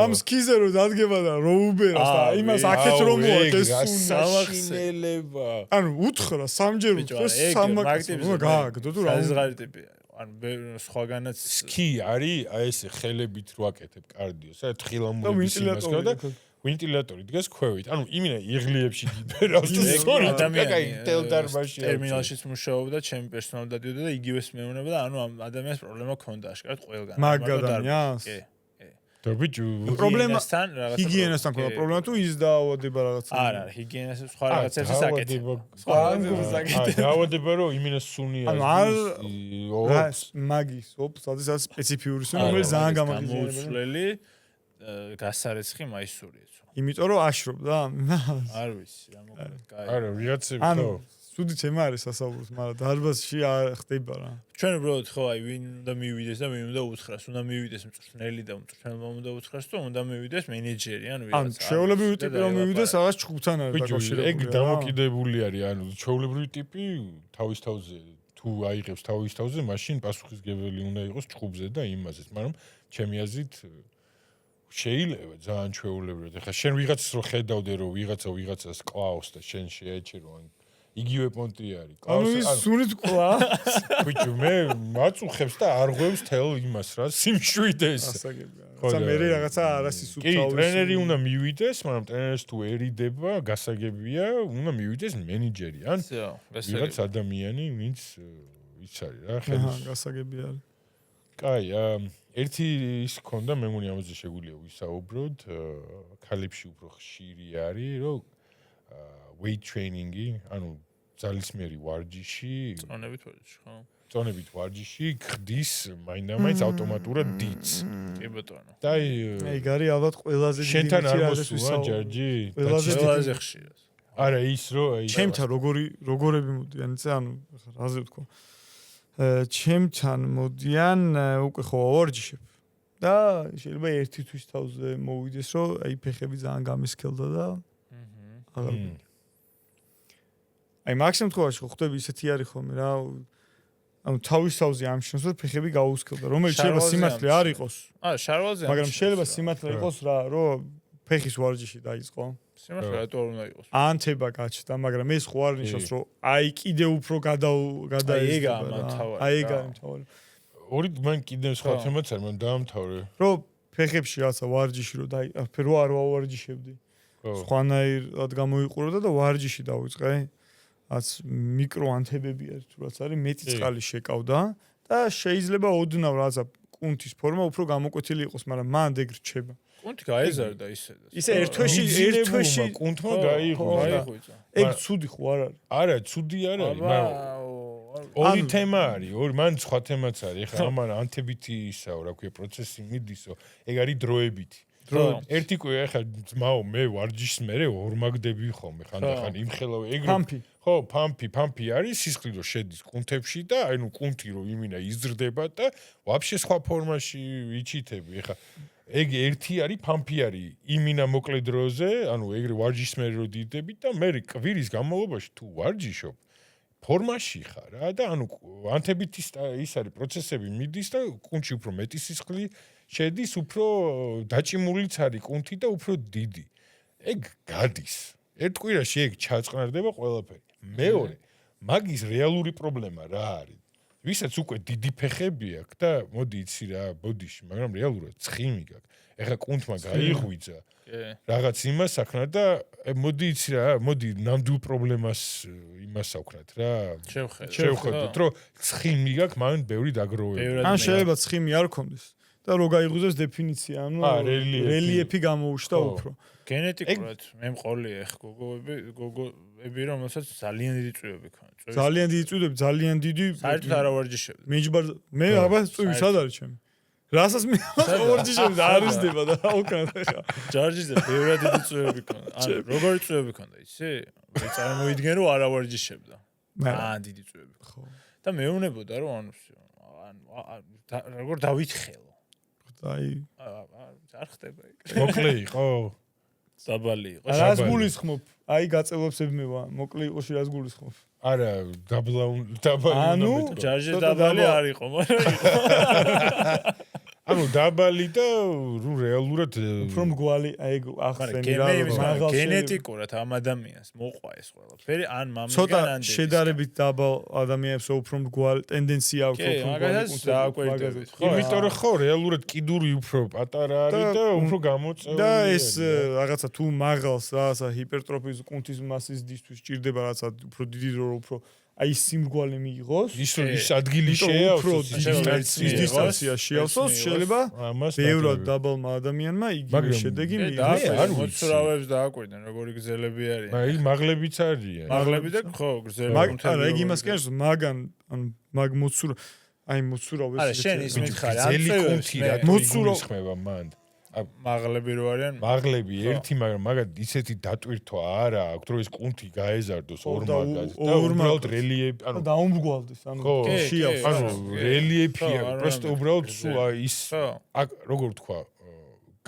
ამ სკიზე რო დადგება და რო უბერას და იმას აქეთ რომ მოადეს სამახსენელება ანუ უთხრა სამჯერ უთხრა სამაკაცო გააგდო თუ რა საზღარი ტიპია ანუ სხვაგანაც სკი არის აი ეს ხელებით რო აკეთებ კარდიოს, აი თხილამურების იმას და ვენტილატორი დგას ქვევით. ანუ იმინა იღლიებში გიბერავს და სწორად კაკაი თელდარმაში ტერმინალშიც მუშაობდა, ჩემი პერსონალი დადიოდა და იგივეს მეუბნება და ანუ ამ ადამიანს პრობლემა ჰქონდა აშკარად ყველგან. მაგადამიანს. და ბიჭო, პრობლემასთან რაღაცა ჰიგიენასთან ქონდა პრობლემა თუ ის დაავადება რაღაცა. არა, ჰიგიენას სხვა რაღაცებს აკეთებ. სხვა რაღაცებს აკეთებ. დაავადება რომ იმინა სუნია. ანუ არ მაგის ოპს, სადაც სპეციფიური სუნი, რომელიც ძალიან გამოუცვლელი გასარეცხი მაისურია. იმიტომ რომ აშრობდა? არ ვიცი, რა მოკლედ, კაი. არა, ვიღაცები ხო. სუდი ჩემ არის სასაუბროს, მაგრამ დარბაზში არ ხდება რა. ჩვენ უბრალოდ ხო აი ვინ უნდა მივიდეს და ვინ უნდა უთხრას, უნდა მივიდეს მწვრთნელი და მწვრთნელმა უნდა უთხრას და უნდა მივიდეს მენეჯერი, ანუ ვიღაცა. ანუ ჩვეულებრივი ტიპი რომ მივიდეს, რაღაც ჩხუბთან არის დაკავშირებული. ეგ დამოკიდებული არის, ანუ ჩვეულებრივი ტიპი თავის თავზე თუ აიღებს თავის თავზე, მაშინ პასუხისმგებელი უნდა იყოს ჩხუბზე და იმაზეც, მაგრამ ჩემი აზრით შეიძლება ძალიან ჩვეულებრივად. ეხლა შენ ვიღაცას რო ხედავდე რომ ვიღაცას კლავს და შენ შეეჭირო ან იგივე პონტი არის. კლავს ანუ ის სუნით კლავს. ბიჭო მე მაწუხებს და არ ღვევს თელ იმას რა სიმშვიდეს. გასაგებია. ხოცა მე რაღაცა არასის უთავის. კი, ტრენერი უნდა მივიდეს, მაგრამ ტრენერს თუ ერიდება, გასაგებია, უნდა მივიდეს მენეჯერი ან ვიღაც ადამიანი, ვინც ის არის რა, ხედავს. გასაგებია. კაი, ერთი ის ქონდა, მე მგონი ამაზე შეგვიძლია ვისაუბროთ, ქალებში უფრო ხშირი არის, რომ weight training-ი, ანუ ძალისმიერი ვარჯიში, წონებით ვარჯიში ხდის მაინდა-მაინც ავტომატურად დიდს. კი ბატონო. და ეგ არის ალბათ ყველაზე დიდი შენთან არ მოსულა ჯარჯი? ყველაზე ხშირად. არა ის რომ აი ჩემთან როგორები მოდიან, ანუ რაზე ვთქვა. ჩემთან მოდიან უკვე ხო ვარჯიშებ. და შეიძლება ერთი თვის თავზე მოვიდეს, რომ აი ფეხები ძალიან გამისქელდა და აი მაქსიმუმ თხოვაში ხვდები ისეთი არის ხოლმე რა ანუ თავის თავზე ამშენს რომ ფეხები გაუსქელდა რომელიც შეიძლება სიმართლე არ იყოს შარვალზე მაგრამ შეიძლება სიმართლე იყოს რა რომ ფეხის ვარჯიში დაიწყო სიმართლე რატო არ უნდა იყოს ანთება გაჩნდა მაგრამ ეს ხო არ ნიშნავს რომ აი კიდე უფრო გადაიზრდება აი ეგ ამთავრე ორი მან კიდე სხვა თემაც არ მან დაამთავრე რომ ფეხებში რაღაცა ვარჯიში რომ რო არ ვარჯიშებდი სხვანაირად გამოიყურებდა და ვარჯიში დავიწყე აც მიკროანთებები არის თუ რაც არის მეტი წყალი შეკავდა და შეიძლება ოდნავ რაღაცა კუნთის ფორმა უფრო გამოკვეთილი იყოს მაგრამ მანდ ეგ რჩება კუნთი გაეზარდა ისე ერთ თვეში კუნთმა გაიღვიძა ეგ ცუდი ხო არ არის არა ცუდი არ არის მაგრამ ორი თემა არის ორი მან სხვა თემაც არის ეხლა ამან ანთებითი ისაო რა ქვია პროცესი მიდისო ეგ არის დროებითი ერთი კვირა ეხლა ძმაო მე ვარჯიშს მერე ორმაგდები ხომ ხანდახან იმხელავ ეგ ხო პამპი არის სისხლი რო შედის კუნთებში და აი ნუ კუნთი რო იმინა იზრდება და ვაფშე სხვა ფორმაში იჩითები ეხლა ეგ ერთი არის პამპი არის იმინა მოკლე დროზე ანუ ეგრე ვარჯიშს მერე რო დიდები და მე კვირის განმავლობაში თუ ვარჯიშობ ფორმაში ხარ რა და ანუ ანთებითი ის არის პროცესები მიდის და კუნთში უფრო მეტი სისხლი შედის უფრო დაჭიმულიც არის კუნთი და უფრო დიდი. ეგ გადის. ერთ კვირაში ეგ ჩაწყნარდება ყველაფერი. მეორე, მაგის რეალური პრობლემა რა არის? ვისაც უკვე დიდი ფეხები აქვს და მოდი იცი რა, ბოდიში, მაგრამ რეალურად ცხიმი გაქვს. ეხლა კუნთმა გაიღვიძა. რაღაც იმას აქნა და მოდი იცი რა, მოდი ნამდვილ პრობლემას იმას აქვთ რა. შევხედოთ, რომ ცხიმი გაქვს, მაგრამ ბევრი დაგროვება. ან შეიძლება ცხიმი არ გქონდეს. და რო გაიღვიძოს დეფინიცია, ანუ რელიეფი გამოუშვა უფრო. გენეტიკურად მე მყოლია ეხ გოგოები რომელსაც ძალიან დიდი წვივები ქონდა. ძალიან დიდი წვივები, ძალიან დიდი. საერთოდ არ ავარჯიშებდი. მე აბა წვივი სად არის ჩემი? რასაც მე ავარჯიშებდი არ ისდება და რა უკან ხა. ჯარჯიზე ბევრად დიდი წვივები ქონდა. ანუ როგორი წვივები ქონდა, იცი? მე წარმოიდგენ რომ არ ავარჯიშებდა. ძალიან დიდი წვივები. ხო. და მეუბნებოდა რომ ანუ როგორ დავითხელო. აი არ ხდება ეგ. მოკლე იყო. დაბალი იყო. რას გულისხმობ? აი გაწევებს ებმევა, მოკლე იყოში რას გულისხმობ? არა, დაბალი. ანუ ჯარჯი დაბალი არ იყო, მაგრამ ანუ დაბალი და რეალურად უფრო მგვალი აი ახსენი რა მაგრამ გენეტიკურად ამ ადამიანს მოყვა ეს ყველაფერი ან მამისგან ან დედისგან შედარებით დაბალ ადამიანებს უფრო მგვალი ტენდენცია აქვს უფრო მგვალი იმიტომ რომ ხო რეალურად კიდური უფრო პატარა არის და უფრო გამოწეული და ეს რაღაცა თუ მაღალს რაღაცა ჰიპერტროფიის კუნთის მასის დისთვის ჭირდება რაღაცა უფრო დიდი რო უფრო აი სიმრგვალე მიიღოს ის ადგილი შეავსოს ის დისტანცია შეავსოს შეიძლება ბევრად დაბალმა ადამიანმა იგივე შედეგი მიიღოს მოცურავებს დააკვირდნენ როგორი გზელები არიან აი მაღლებიც არიან მაღლები და ხო გზელები არა იგი იმას კი არის მაგან ან მაგ მოცურა აი მოცურავებს არა შენ ის მითხარი გზელი კუნთი რა მოცურავ ხმება მან მაღლები რო არიან მაღლები ერთი მაგრამ მაგათ ისეთი დატვირთვა არა აქვს რომ ეს კუნთი გაეზარდოს ორმაგად და უბრალოდ რელიეფი ანუ დაუმრგვალდეს ანუ შეავს ანუ რელიეფია просто უბრალოდ ის როგორ თქვა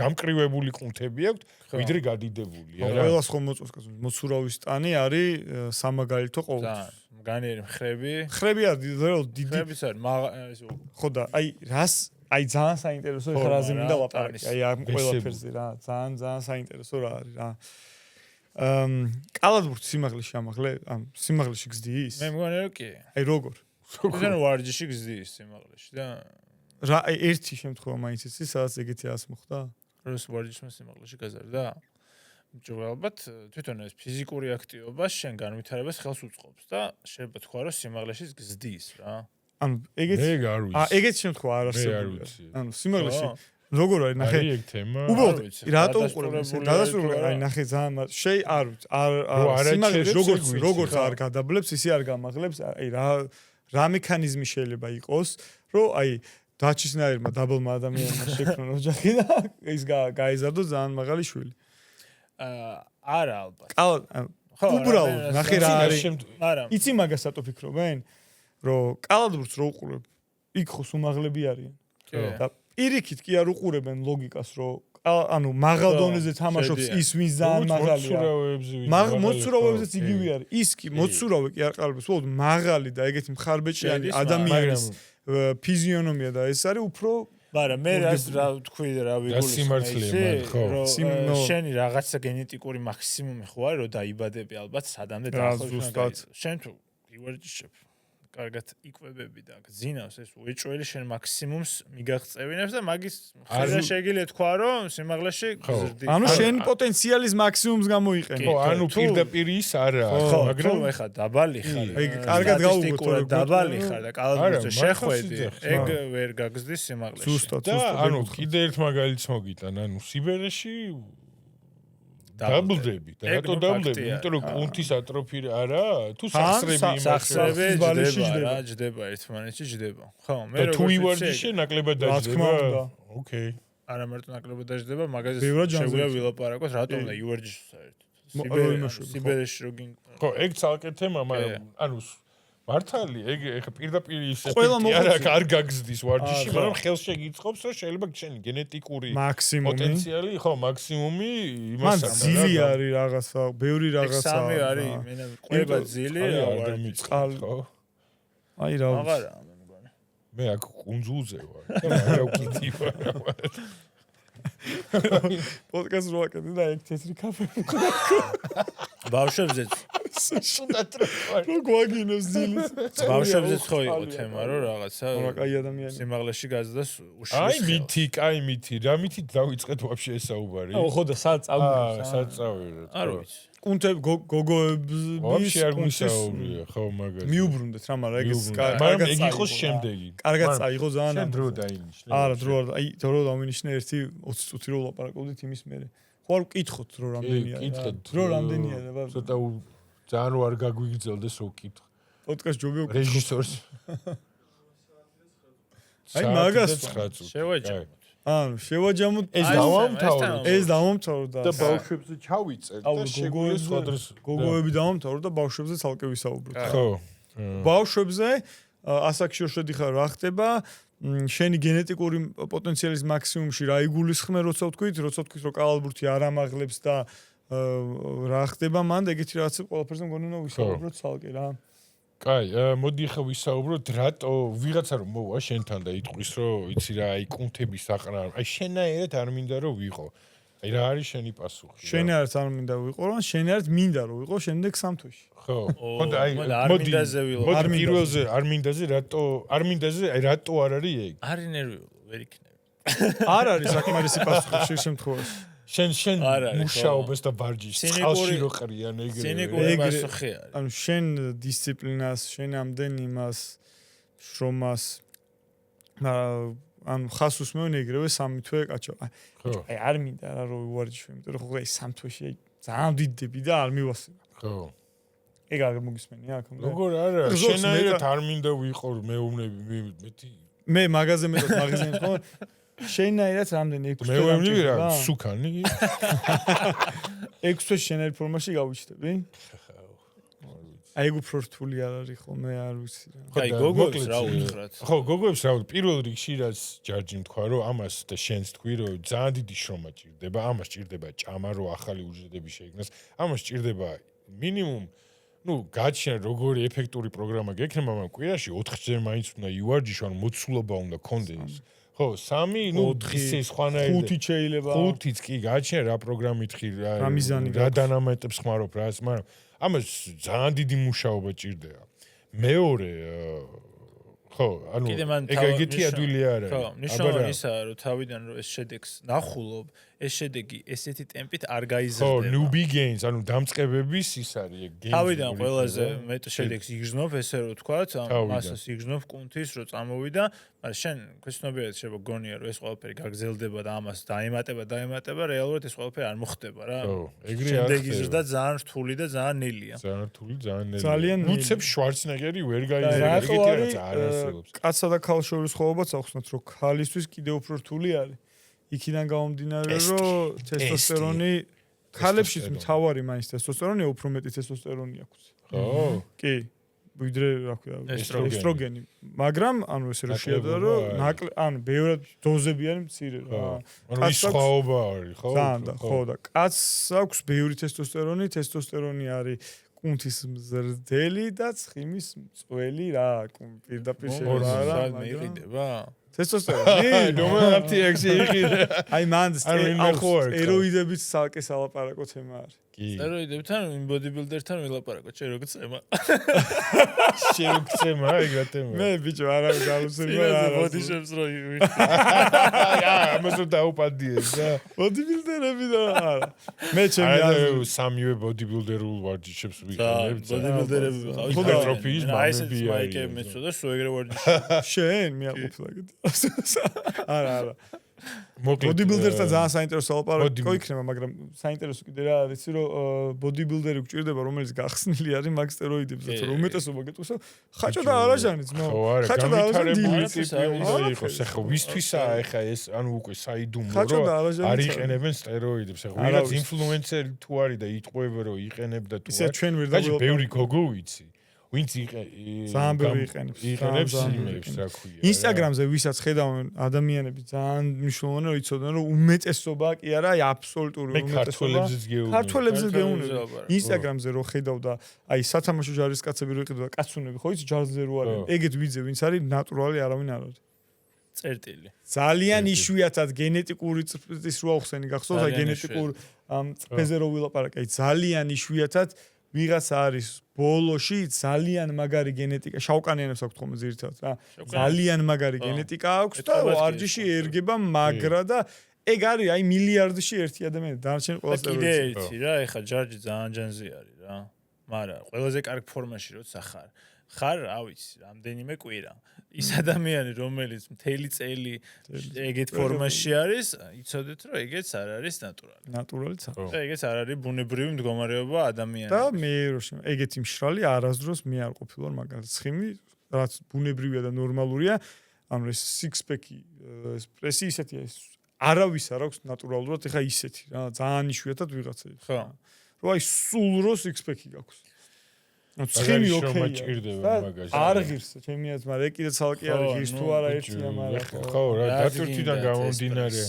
გამკრივებული კუნთები აქვს ვიდრე გადიდებული არა ყველას ხომ მოწოს მოცურავის ტანი არის სამაგალითო ყოველთვის განიერი მხრები არის დიდი მხრებიც არის ხო და აი რას აი ძალიან საინტერესო ხრაზე მინდა ლაპარაკი. აი ამ ყველაფერზე რა, ძალიან საინტერესო რა არის რა. კალათბურთი სიმაღლეში ამაღლე, ან სიმაღლეში გზდის? მე მგონი რომ კი. აი როგორ? ზენ ვარჯიში გზდის სიმაღლეში და რა ერთი შემთხვევა მაინც იცი, სადაც ეგეთი ას მოხდა? როს ვარჯიშმა სიმაღლეში გაზარდა? ბიჭო ალბათ თვითონ ეს ფიზიკური აქტივობა შენ განვითარებას ხელს უწყობს და შეიძლება თქვა რომ სიმაღლეში გზდის რა. ანუ ეგეთ შემთხვევა არ არსებობს. ანუ სიმაღლეში როგორ არის ნახე? უბრალოდ რატო უყურებს? დადასტურებული აი ნახე ძალიან არ სიმაღლეში როგორც არ გადაბლებს, ისე არ გამაღლებს. აი რა მექანიზმი შეიძლება იყოს, რომ აი დაჩისნაირმა დაბლმა ადამიანმა შექმნან ოჯახი და ის გაიზარდოს ძალიან მაღალი შვილი. არა ალბათ. უბრალოდ ნახე რა არის. იცი მაგასატო ფიქრობენ? რომ კალათბურთს რო უყურებ, იქ ხო უმაღლები არიან. და პირიქით კი არ უყურებენ ლოგიკას, რომ ანუ მაღალ დონეზე თამაშობს ის ვინც ძალიან მაღალია. მოცურავებზეც იგივე არის. ის კი მოცურავე კი არ ყალბებს, უბრალოდ მაღალი და ეგეთი მხარბეჭიანი ადამიანის ფიზიონომია და ეს არის უფრო მაგრამ მე რა თქვი რა ვიგულისხმე რომ შენი რაღაცა გენეტიკური მაქსიმუმი ხო არის რომ დაიბადები ალბათ სადამდე დაახლოებით შენ თუ ივარჯიშებ კარგად იკვებები და გზინავს ეს უეჭველი შენ მაქსიმუმს მიგაღწევინებს და მაგის ხაზა შეგიძლია თქვა რომ სიმაღლეში გზრდი. ანუ შენ პოტენციალის მაქსიმუმს გამოიყენე. ხო, ანუ პირდაპირ ის არა, მაგრამ ეხა დაბალი ხარ. კარგად გაუგოთ დაბალი ხარ და კალათბურთზე შეხვედი, ეგ ვერ გაგზდის სიმაღლეში. ზუსტად, ანუ კიდე ერთ მაგალითს მოგიტან, ანუ სიბერეში დაბლდები და რატო დაბლდები? იმიტომ რომ კუნთის ატროფი არა, თუ სახსრები ჯდება ერთმანეთში ჯდება. ხო, მე რო თუ ივარჯიშე ნაკლებად დაჯდება. ოკეი. არა მარტო ნაკლებად დაჯდება, მაგაზე შეგვიძლია ვილაპარაკოთ, რატომ და ივარჯიშო საერთოდ. სიბერეში რო გინ ხო, ეგ ცალკე თემა, მაგრამ ანუ მართალი, ეგ ეხა პირდაპირ ის ეფექტი არა არ გაგზდის ვარჯიში, მაგრამ ხელს შეგიწყობს, რომ შეიძლება შენი გენეტიკური პოტენციალი, ხო, მაქსიმუმი იმას აქვს. ძილი არის რაღაცა, ბევრი რაღაცა. სამი არის, მენა ყובה ძილი, წყალი, ხო? აი რა. აღარა, მე მგონი. მე აქ კუნძულზე ვარ და მაგრამ ვკითი ვარ. პოდკასტ რო აკეთე და ეგ თეთრი კაფე. ბავშვებზეც სუნდათ რო გვაგინოს ძილის. ბავშვებზეც ხო იყო თემა რომ რაღაცა კაი ადამიანი სიმაღლეში გაზრდას უშლის. აი მითი, რა მითით დავიწყეთ ვაფშე ეს საუბარი? ხო და სად წავიდეთ? სად წავიდეთ? არ ვიცი. კუნთებ გოგოების ვაფშე არ გვისაუბრია, ხო მაგას. მიუბრუნდეთ რა, მაგრამ ეგ მაგრამ ეგ იყოს შემდეგი. კარგად წაიღო ძალიან. შენ დრო დაინიშნე. არა, დრო არ, აი დრო დავინიშნე ერთი 20 წუთი რო ლაპარაკობდით იმის მერე. ხო არ ვკითხოთ დრო რამდენია. დრო რამდენია და ცოტა ძალიან რო არ გაგვიგრძელდეს რო ვკითხო. პოდკასტ ჯობია ვკითხო. რეჟისორს. აი მაგას შევაჯამოთ. ანუ შევაჯამოთ ეს დავამთავროთ და ბავშვებზე ჩავიწერ და შეგვიძლია სხვადასხვა გოგოები დავამთავროთ და ბავშვებზე ცალკე ვისაუბროთ. ხო. ბავშვებზე ასაკში შედიხარ რა ხდება? შენი გენეტიკური პოტენციალის მაქსიმუმში რა იგულისხმე, როცა ვთქვით რომ კალათბურთი არ ამაღლებს და რა ხდება მან და ეგეთი რაღაცა ყველაფერზე მგონი უნდა ვისაუბროთ ცალკე რა. კაი, მოდი ახლა ვისაუბროთ, რატო ვიღაცა რომ მოვა შენთან და იტყვის, რომ იცი რა, აი კუნთების აყრა, აი შენაერად არ მინდა რომ ვიყო. აი რა არის შენი პასუხი? შენაერად არ მინდა ვიყო, რომ შენაერად მინდა რომ ვიყო შემდეგ 3 თვეში. ხო. ხოდა აი მოდი არ პირველზე არ მინდაზე, რატო არ მინდაზე, აი რატო არ არის ეგ? არის ნერვიულო, ვერ იქნება. არ არის საკმარისი პასუხი შენ შემთხვევაში. შენ მუშაობას და ბარჯის წყალში რო ყრიან ეგრევე. სინეგური პასუხი არის. ანუ შენ დისციპლინას, შენ ამდენ იმას შრომას ანუ ხას უსმევენ ეგრევე 3 თვე კაჩო. აი არ მინდა რა რო ვივარჯიშო, იმიტომ რომ ხო აი 3 თვეში აი ძალიან დიდები და არ მივასება. ხო. ეგ არ მოგისმენია აქ? როგორ არა? შენაერად არ მინდა ვიყო მეუბნები მეტი. მე მაღაზიაზე მეტად მაღაზიაზე ხო? შენაერად რამდენი 6 თვე? მეუბნები რა, სუკანი? 6 თვე შენაერ ფორმაში გავიჩნდები? აი ეგ უფრო რთული არ არის ხოლმე არ ვიცი რა. აი გოგოებს რა უთხრათ? ხო, გოგოებს რა პირველ რიგში რაც ჯარჯი თქვა რომ ამას და შენს თქვი რომ ძალიან დიდი შრომა ჭირდება, ამას ჭირდება ჭამა რომ ახალი უჯრედები შეიქმნას, ამას ჭირდება მინიმუმ გაჩენ როგორი ეფექტური პროგრამა გექნება, მაგრამ კვირაში 4-ჯერ მაინც უნდა ივარჯიშო, ან მოცულობა უნდა კონდეს. ხო, 3, 4 სხვანაირად 5 შეიძლება. 5-იც კი გაჩენ რა პროგრამით ხი რა დანამატებს ხმარობ რას, მაგრამ ამას ძალიან დიდი მუშაობა ჭირდება. მეორე ხო, ანუ ეგეთი ადვილი არ არის. ხო, ნიშნავენ ისაა, რომ თავიდან რომ ეს შედეგს ნახულობ, ეს შედეგი ესეთი ტემპით არ გაიზრდება. ხო, new begins, ანუ დამწყებების ის არის ეგ გეიმი. თავიდან ყველაზე მეტ შედეგს იგრძნობ, ესე რომ ვთქვათ, მასას იგრძნობ კუნთის, რომ წამოვიდა, მაგრამ შენ ქრისტიანობრივად შეიძლება გონია, რომ ეს ყველაფერი გაგრძელდება და ამას დაემატება, რეალურად ეს ყველაფერი არ მოხდება რა. ხო, ეგრე არ ხდება. შედეგი ზრდა ძალიან რთული და ძალიან ნელია. ძალიან რთული, ძალიან ნელია. უცებ შვარცენეგერი ვერ გაიზრდება, ეგეთი რაც არ არსებობს. კაცსა და ქალს შორის ხოვებაც ახსნათ, რომ ქალისთვის კიდევ უფრო რთული არის. იქიდან გამომდინარე, რომ ტესტოსტერონი ქალებშიც მთავარი მაინც ტესტოსტერონია, უფრო მეტი ტესტოსტერონი აქვს. ხო. კი. ვიდრე რა ქვია, ესტროგენი. მაგრამ ანუ ესე რომ შეადო, რომ ანუ ბევრად დოზები არის მცირე რა. ანუ ის ხვაობა არის, ხო? ხო და კაცს აქვს ბევრი ტესტოსტერონი არის კუნთის მზრდელი და ცხიმის მწველი რა, პირდაპირ შეიძლება რა, მეიყიდება. ტესტოსტერონი? რომელი ექსი იყიდე? აი მან სტეროიდებით სალკე სალაპარაკო თემა არის. სტეროიდებთან იმ ბოდიბილდერთან ვილაპარაკო, შენ როგორ წემა? შენ როგორ წემა ეგრე თემა? მე ბიჭო არა გალუსება რა. ბოდიშებს რო ამას დაუპადიეს და ბოდიბილდერები და არა. მე ჩემი აი სამივე ბოდიბილდერულ ვარჯიშებს ვიყენებ. ბოდიბილდერები ვიყავით. ჰიპერტროფიის მაინც მაიკები მეცოდა, სულ ეგრე ვარჯიშები. შენ მე აყოფილა გეტყვი. არა. ბოდიბილდერსთან ძალიან საინტერესო ლაპარაკი იქნება, მაგრამ საინტერესო კიდე რა არის, რომ ბოდიბილდერი გვჭირდება, რომელიც გახსნილი არის მაგ სტეროიდებზე, რომ უმეტესობა გეტყვისო, ხაჭო და არაჟანიც, ნო. ხაჭო და არაჟანიც იყოს, ახლა ვისთვისაა ახლა ეს, ანუ უკვე საიდუმლო, რომ არ იყენებენ სტეროიდებს, ახლა ვიღაც ინფლუენსერი თუ არის და იტყვება, რომ იყენებდა თუ ისე ჩვენ ვერ დავიწყებთ. ბევრი გოგო ვიცი. ვინც ძალიან ბევრი იყენებს იმებს, რა ქვია. ინსტაგრამზე ვისაც ხედავენ ადამიანები ძალიან მნიშვნელოვანია რომ იცოდნენ რომ უმეტესობა კი არა, აი აბსოლუტური უმეტესობა ქართველებზეც გეუბნება. ინსტაგრამზე რო ხედავ და აი სათამაშო ჯარისკაცები რო იყიდო და კაცუნები ხო იცი ჯარზე რო არის. ეგეთ ვიძე ვინც არის ნატურალი არავინ არ არის. წერტილი. ძალიან იშვიათად გენეტიკური წრფის რო ახსენი გახსოვს აი გენეტიკურ წფეზე რო ვილაპარაკე, აი ძალიან იშვიათად ვიღაცა არის ბოლოში ძალიან მაგარი გენეტიკა, შავკანიანებს აქვს ხოლმე ძირითადად რა. ძალიან მაგარი გენეტიკა აქვს და ვარჯიში ერგება მაგრა და ეგ არის აი მილიარდში ერთი ადამიანი, დანარჩენი ყველას წერტილი. კიდე იცი რა, ეხა ჯარჯი ძალიან ჯანზე არის რა. მაგრამ ყველაზე კარგ ფორმაში როცა ხარ, რა ვიცი, რამდენიმე კვირა. ის ადამიანი, რომელიც მთელი წელი ეგეთ ფორმაში არის, იცოდეთ, რომ ეგეც არ არის ნატურალი. ნატურალიც არა. და ეგეც არ არის ბუნებრივი მდგომარეობა ადამიანის. და მე ეგეთი მშრალი არასდროს მე არ ყოფილვარ მაგალითად ცხიმი, რაც ბუნებრივია და ნორმალურია, ანუ ეს six-pack-ი, ეს პრესი ისეთია, ეს არავის არ აქვს ნატურალურად, ეხა ისეთი რა, ძალიან იშვიათად ვიღაცები. ხო. რომ აი სულ რო six-pack-ი გაქვს. ცხიმი ოკეია. არ ღირს, ჩემი აზრით, მაგრამ ეგ კიდე ცალკე არის, ღირს თუ არა ერთია, მაგრამ ხო, რა, დათურთიდან გამომდინარე.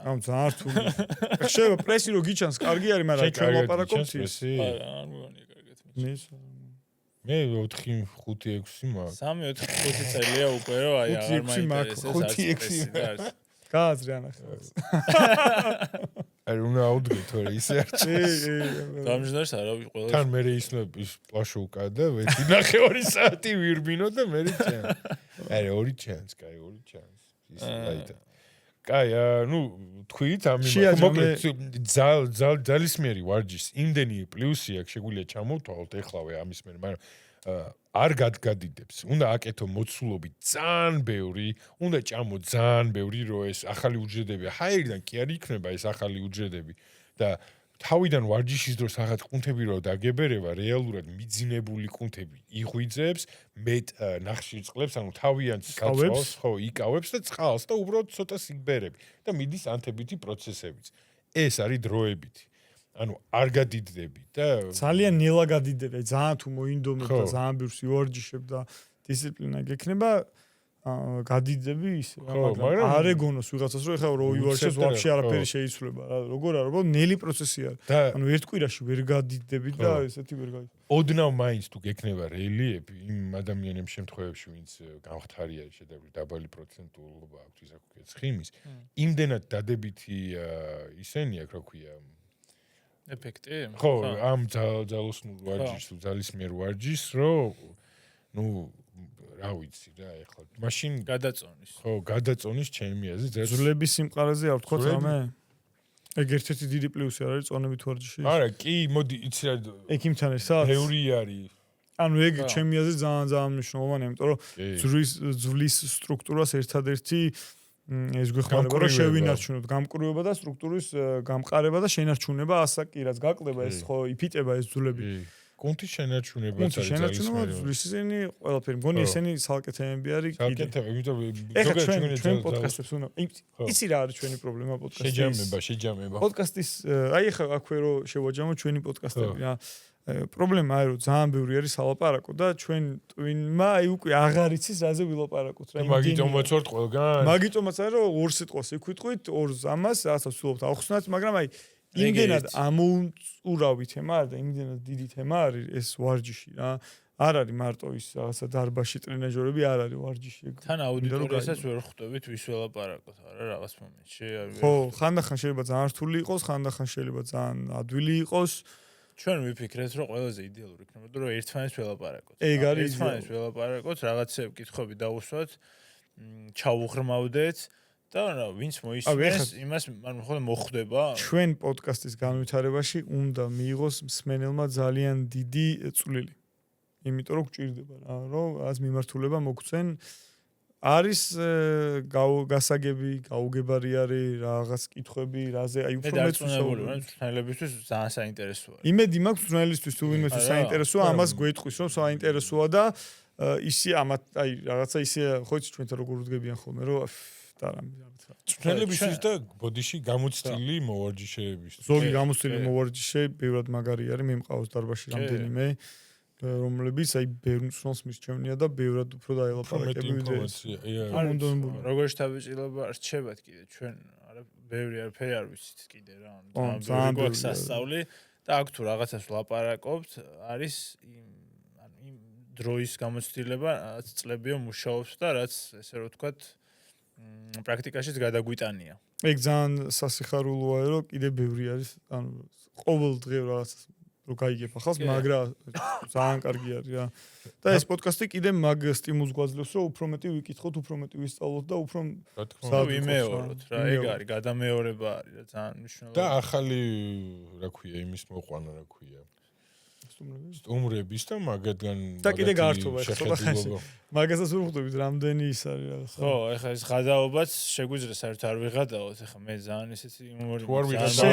ამ ძალიან რთულია. შეიძლება პრესი რო გიჩანს, კარგი არის, მაგრამ ჩვენ ლაპარაკობთ ის. არა, არ მგონია კარგად. მის მე 4-5-6 მაქვს. 3-4-5 წელია უკვე რომ აი აღარ მაინტერესებს 5-6 გააზრე ანახავს. აი უნდა აუდგეთ თორე ისე არჩე. გამჟდარს არავის ყველა. თან მე ის პლაშო უკადა, ვეთი ნახე 2 საათი ვირბინო და მე ჩან. აი 2 ჩანს, კაი 2 ჩანს. ის რაიტა. კაი, ნუ თქვით ამის მოკლედ ძალისმიერი ვარჯიშის იმდენი პლუსი აქვს შეგვიძლია ჩამოვთვალოთ ეხლავე ამის მერე, მაგრამ არ გადგადიდებს. უნდა აკეთო მოცულობით ძალიან ბევრი, უნდა ჭამო ძალიან ბევრი, რომ ეს ახალი უჯრედები ჰაერიდან კი არ იქნება ეს ახალი უჯრედები და თავიდან ვარჯიშის დროს რაღაც კუნთები რო დაგებერება, რეალურად მიძინებული კუნთები იღვიძებს, მეტ ნახშირწყლებს, ანუ თავიან საწვავს, ხო, იკავებს და წყალს და უბრალოდ ცოტა სიგბერები და მიდის ანთებითი პროცესებიც. ეს არის დროებითი. ანუ არ გადიდდები და ძალიან ნელა გადიდები, ძალიან თუ მოინდომებ და ძალიან ბევრს ვარჯიშებ და დისციპლინა გექნება, გადიდები ისე, მაგრამ არ ეგონოს ვიღაცას რომ ეხლა რო ვივარშებს ვაფშე არაფერი შეიცვლება რა, როგორ არა, რომ ნელი პროცესი არის. ანუ ერთ კვირაში ვერ გადიდები და ესეთი ვერ გაი. ოდნავ მაინც თუ გექნება რელიეფი იმ ადამიანების შემთხვევებში, ვინც გამხდარია შედარებით დაბალი პროცენტულობა აქვს ისა ქვია ცხიმის, იმდენად დადებითი ისენი აქვს, რა ქვია, ეფექტი? ხო, ამ ძალოსნურ ვარჯიშს, ძალისმიერ ვარჯიშს, რომ ნუ რა ვიცი რა, ეხლა მაშინ გადაწონის. ხო, გადაწონის ჩემი აზრით, ძვლების სიმყარეზე არ ვთქვა რამე? ეგ ერთ-ერთი დიდი პლუსი არის წონებით ვარჯიში. არა, კი, მოდი, იცი რა, ეგ იმთან ერთად ბევრი არის. ანუ ეგ ჩემი აზრით ძალიან მნიშვნელოვანია, იმიტომ რომ ძვლის სტრუქტურას ერთადერთი ეს გვეხმარება რომ შევინარჩუნოთ გამკურვება და სტრუქტურის გამყარება და შენარჩუნება ასაკი რაც გაკლდება ეს ხო იფიტება ეს ძვლები. კუნთის შენარჩუნებაც არის ძალისმიერი. ისინი ყველაფერი მგონი ესენი სალკე თემები არის კიდე. სალკე თემები, იმიტომ ზოგადად ჩვენ პოდკასტებს უნდა იცი რა არის ჩვენი პრობლემა პოდკასტის. შეჯამება. პოდკასტის აი ახლა აქვე რომ შევაჯამოთ ჩვენი პოდკასტები რა. პრობლემა არის რომ ძალიან ბევრი არის სალაპარაკო და ჩვენ ტვინმა აი უკვე აღარ იცის რაზე ვილაპარაკოთ რა. მაგიტომაც ვარ ყველგან. მაგიტომაც არის რომ ორ სიტყვას იქვიტყვით, ორს ამას, რასაც ვცდილობთ ახსნათ, მაგრამ აი იმდენად ამოუწურავი თემა არის და იმდენად დიდი თემა არის ეს ვარჯიში რა. არ არის მარტო ის რაღაცა დარბაზში ტრენაჟერები არ არის ვარჯიში. თან აუდიტორიასაც ვერ ხვდებით ვის ველაპარაკოთ არა რაღაც მომენტში. ხო, ხანდახან შეიძლება ძალიან რთული იყოს, ხანდახან შეიძლება ძალიან ადვილი იყოს. ჩვენ ვიფიქრეთ რომ ყველაზე იდეალური იქნებოდა რომ ერთმანეთს ველაპარაკოთ. ეგ არის ერთმანეთს ველაპარაკოთ, რაღაცები კითხვები დავუსვათ, ჩავუღრმავდეთ და რა ვინც მოისმენს, იმას ანუ ხოლმე მოხვდება. ჩვენ პოდკასტის განვითარებაში უნდა მიიღოს მსმენელმა ძალიან დიდი წვლილი. იმიტომ რომ გჭირდება რა, რომ ას მიმართულება მოგცენ არის გასაგები, გაუგებარი არის რაღაც კითხვები, რაზე აი უფრო მეც ვსაუბრობ, მწვრთნელებისთვის ძალიან საინტერესოა. იმედი მაქვს მწვრთნელებისთვის თუ ვინმეთვის საინტერესოა, ამას გვეტყვის რომ საინტერესოა და ისე ამათ აი რაღაცა ისე ხო იცი ჩვენთან როგორ უდგებიან ხოლმე რომ და რამე მწვრთნელებისთვის და ბოდიში გამოცდილი მოვარჯიშეების. ზოგი გამოცდილი მოვარჯიშე ბევრად მაგარი არის, მე მყავს დარბაზში რამდენიმე რომლებიც აი ბევრ მწვრთნელს მისჩევნია და ბევრად უფრო დაელაპარაკები ვიდრე როგორ შთაბეჭდილება რჩებათ კიდე ჩვენ არა ბევრი არაფერი არ ვიცით კიდე რა ძალიან გვაქვს სასწავლი და აქ თუ რაღაცას ვლაპარაკობთ არის იმ დროის გამოცდილება რაც წლებიო მუშაობს და რაც ესე რომ ვთქვათ პრაქტიკაშიც გადაგვიტანია ეგ ძალიან სასიხარულოა რომ კიდე ბევრი არის ანუ ყოველ დღე რაღაცას რო გაიგებ ახალს, მაგრამ ძალიან კარგი არის რა. და ეს პოდკასტი კიდე მაგ სტიმულს გვაძლევს, რომ უფრო მეტი ვიკითხოთ, უფრო მეტი ვისწავლოთ და უფრო ვიმეოროთ რა. ეგ არის, გადამეორება არის რა, ძალიან მნიშვნელოვანი. და ახალი, რა ქვია, იმის მოყვანა, რა ქვია. სტუმრების და მაგათგან და კიდე გართობა ახლა. მაგასაც ვერ ხვდებით, რამდენი ის არის რაღაცა. ხო, ახლა ეს გადაობაც შეგვიძლია საერთოდ არ ვიღადაოთ, ახლა მე ძალიან ესეთი იუმორი. თუ არ ვიღადავ,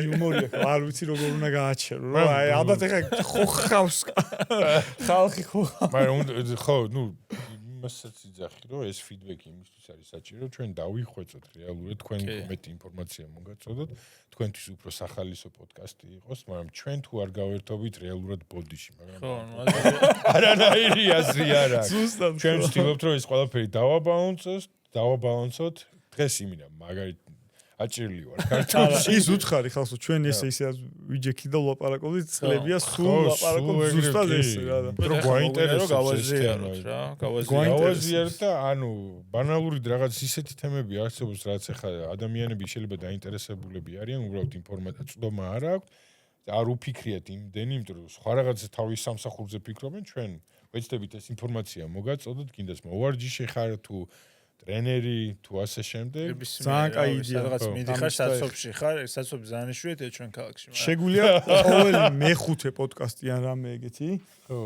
იუმორია, არ ვიცი როგორ უნდა გააჩერო, რა. აი, ალბათ ახლა ხო ხავს ხალხი ხო. მაგრამ ხო, ნუ იმასაც იძახი, რომ ეს ფიდბექი იმისთვის არის საჭირო, ჩვენ დავიხვეწოთ რეალურად, თქვენ მეტი ინფორმაცია მოგაწოდოთ, თქვენთვის უფრო სახალისო პოდკასტი იყოს, მაგრამ ჩვენ თუ არ გავერთობით რეალურად ბოდიში, მაგრამ ხო, არანაირი აზრი არ აქვს. ჩვენ ვცდილობთ, რომ ეს ყველაფერი დავაბალანსოთ, დღეს იმინა, მაგალითად აჭრილი ვარ ქართულში. ის უცხარი ხალხო ჩვენ ესე ვიჯექი და ვლაპარაკობდით წლებია სულ ლაპარაკობ ზუსტად ესე რა და რო გვაინტერესებს გავაზიაროთ რა გავაზიაროთ და ანუ ბანალურით რაღაც ისეთი თემები არსებობს რაც ახლა ადამიანები შეიძლება დაინტერესებულები არიან უბრალოდ ინფორმაცია წვდომა არ აქვს არ უფიქრიათ იმდენი იმიტომ რომ სხვა რაღაცა თავის სამსახურზე ფიქრობენ ჩვენ ვეცდებით ეს ინფორმაცია მოგაწოდოთ კიდეს მოვარჯიშე ხარ თუ ტრენერი თუ ასე შემდეგ ძალიან კაი იდეა რაღაც მიდიხარ საცობში ხარ საცობი ძალიან იშვიათია ჩვენ ქალაქში შეგვიძლია ყოველი მეხუთე პოდკასტი ან რამე ეგეთი ხო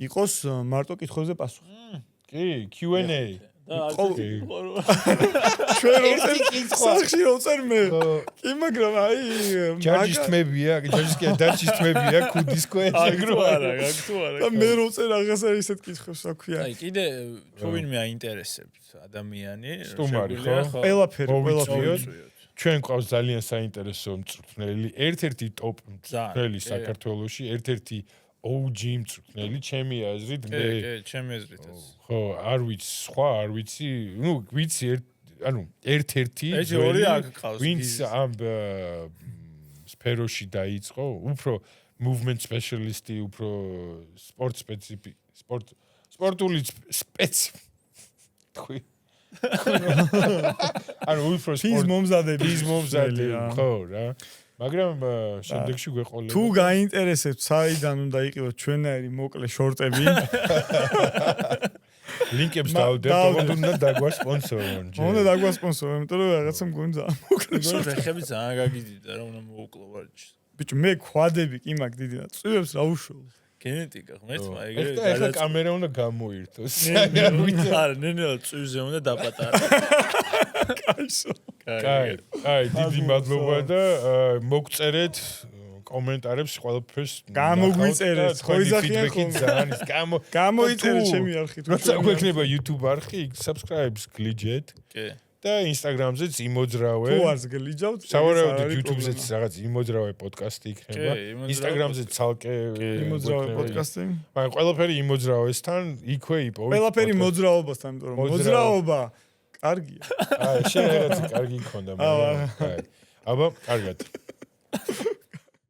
იყოს მარტო კითხვებზე პასუხი კი Q&A ჩვენ როცა კითხვა როცა მე კი მაგრამ აი ჯაჯისტმებია ქუდის აგრო არა და მე როცა რაღაცა ისეთ კითხვებს აქვია აი კიდე თუ ვინმე აინტერესებს ადამიანი სტუმარი ხო ყველაფერი ჩვენ ყავს ძალიან საინტერესო მწვრთნელი ერთ-ერთი ტოპ მწვრთნელი საქართველოში ერთ-ერთი OG მწვრთნელი ჩემი აზრით მე ჩემი აზრით ხო არ ვიცი სხვა არ ვიცი ნუ ვიცი ერთ-ერთი ეს ორი აქ ყავს ვინც ამ სფეროში დაიწყო უფრო movement specialist-ი უფრო სპორტული თქვი უფრო ფიზმომზადები ხო რა მაგრამ შემდეგში გვეყოლება თუ გაინტერესებთ საიდან უნდა იყიდოთ ჩვენაირი მოკლე შორტები ლინკებს დავდებ უნდა დაგვასპონსორონ უნდა დაგვასპონსორონ იმიტომ რომ რაღაცა მგონი ძალიან მოკლე შორტები ხები ძალიან გაგიდიდა რა უნდა მოვუკლო ვარჯიშს ბიჭო მე ქვადები კი მაგ დიდი და წვივებს რა უშუალო გენეტიკა ღმერთმა ეგრე ეხლა კამერა უნდა გამოირთოს არა ნენელა წვივზე უნდა დაპატარა კაი დიდი მადლობა და მოგწერეთ კომენტარებს ყველაფერს გამოგვიწერეთ ხო იზახიან ხოლმე გამოიწერეთ ჩემი არხით როცა გვექნება YouTube არხი subscribe-ს გლიჯეთ კი და Instagram-ზეც იმოძრავე თუ არც გლიჯავთ სავარაუდოდ YouTube-ზეც რაღაც იმოძრავე პოდკასტი იქნება Instagram-ზეც ცალკე იმოძრავე პოდკასტი მაგრამ ყველაფერი იმოძრავესთან იქვე იპოვეთ ყველაფერი მოძრაობასთან იმიტომ რომ მოძრაობა კარგია შენ რაღაც კარგი გქონდა მაგრამ აბა კარგად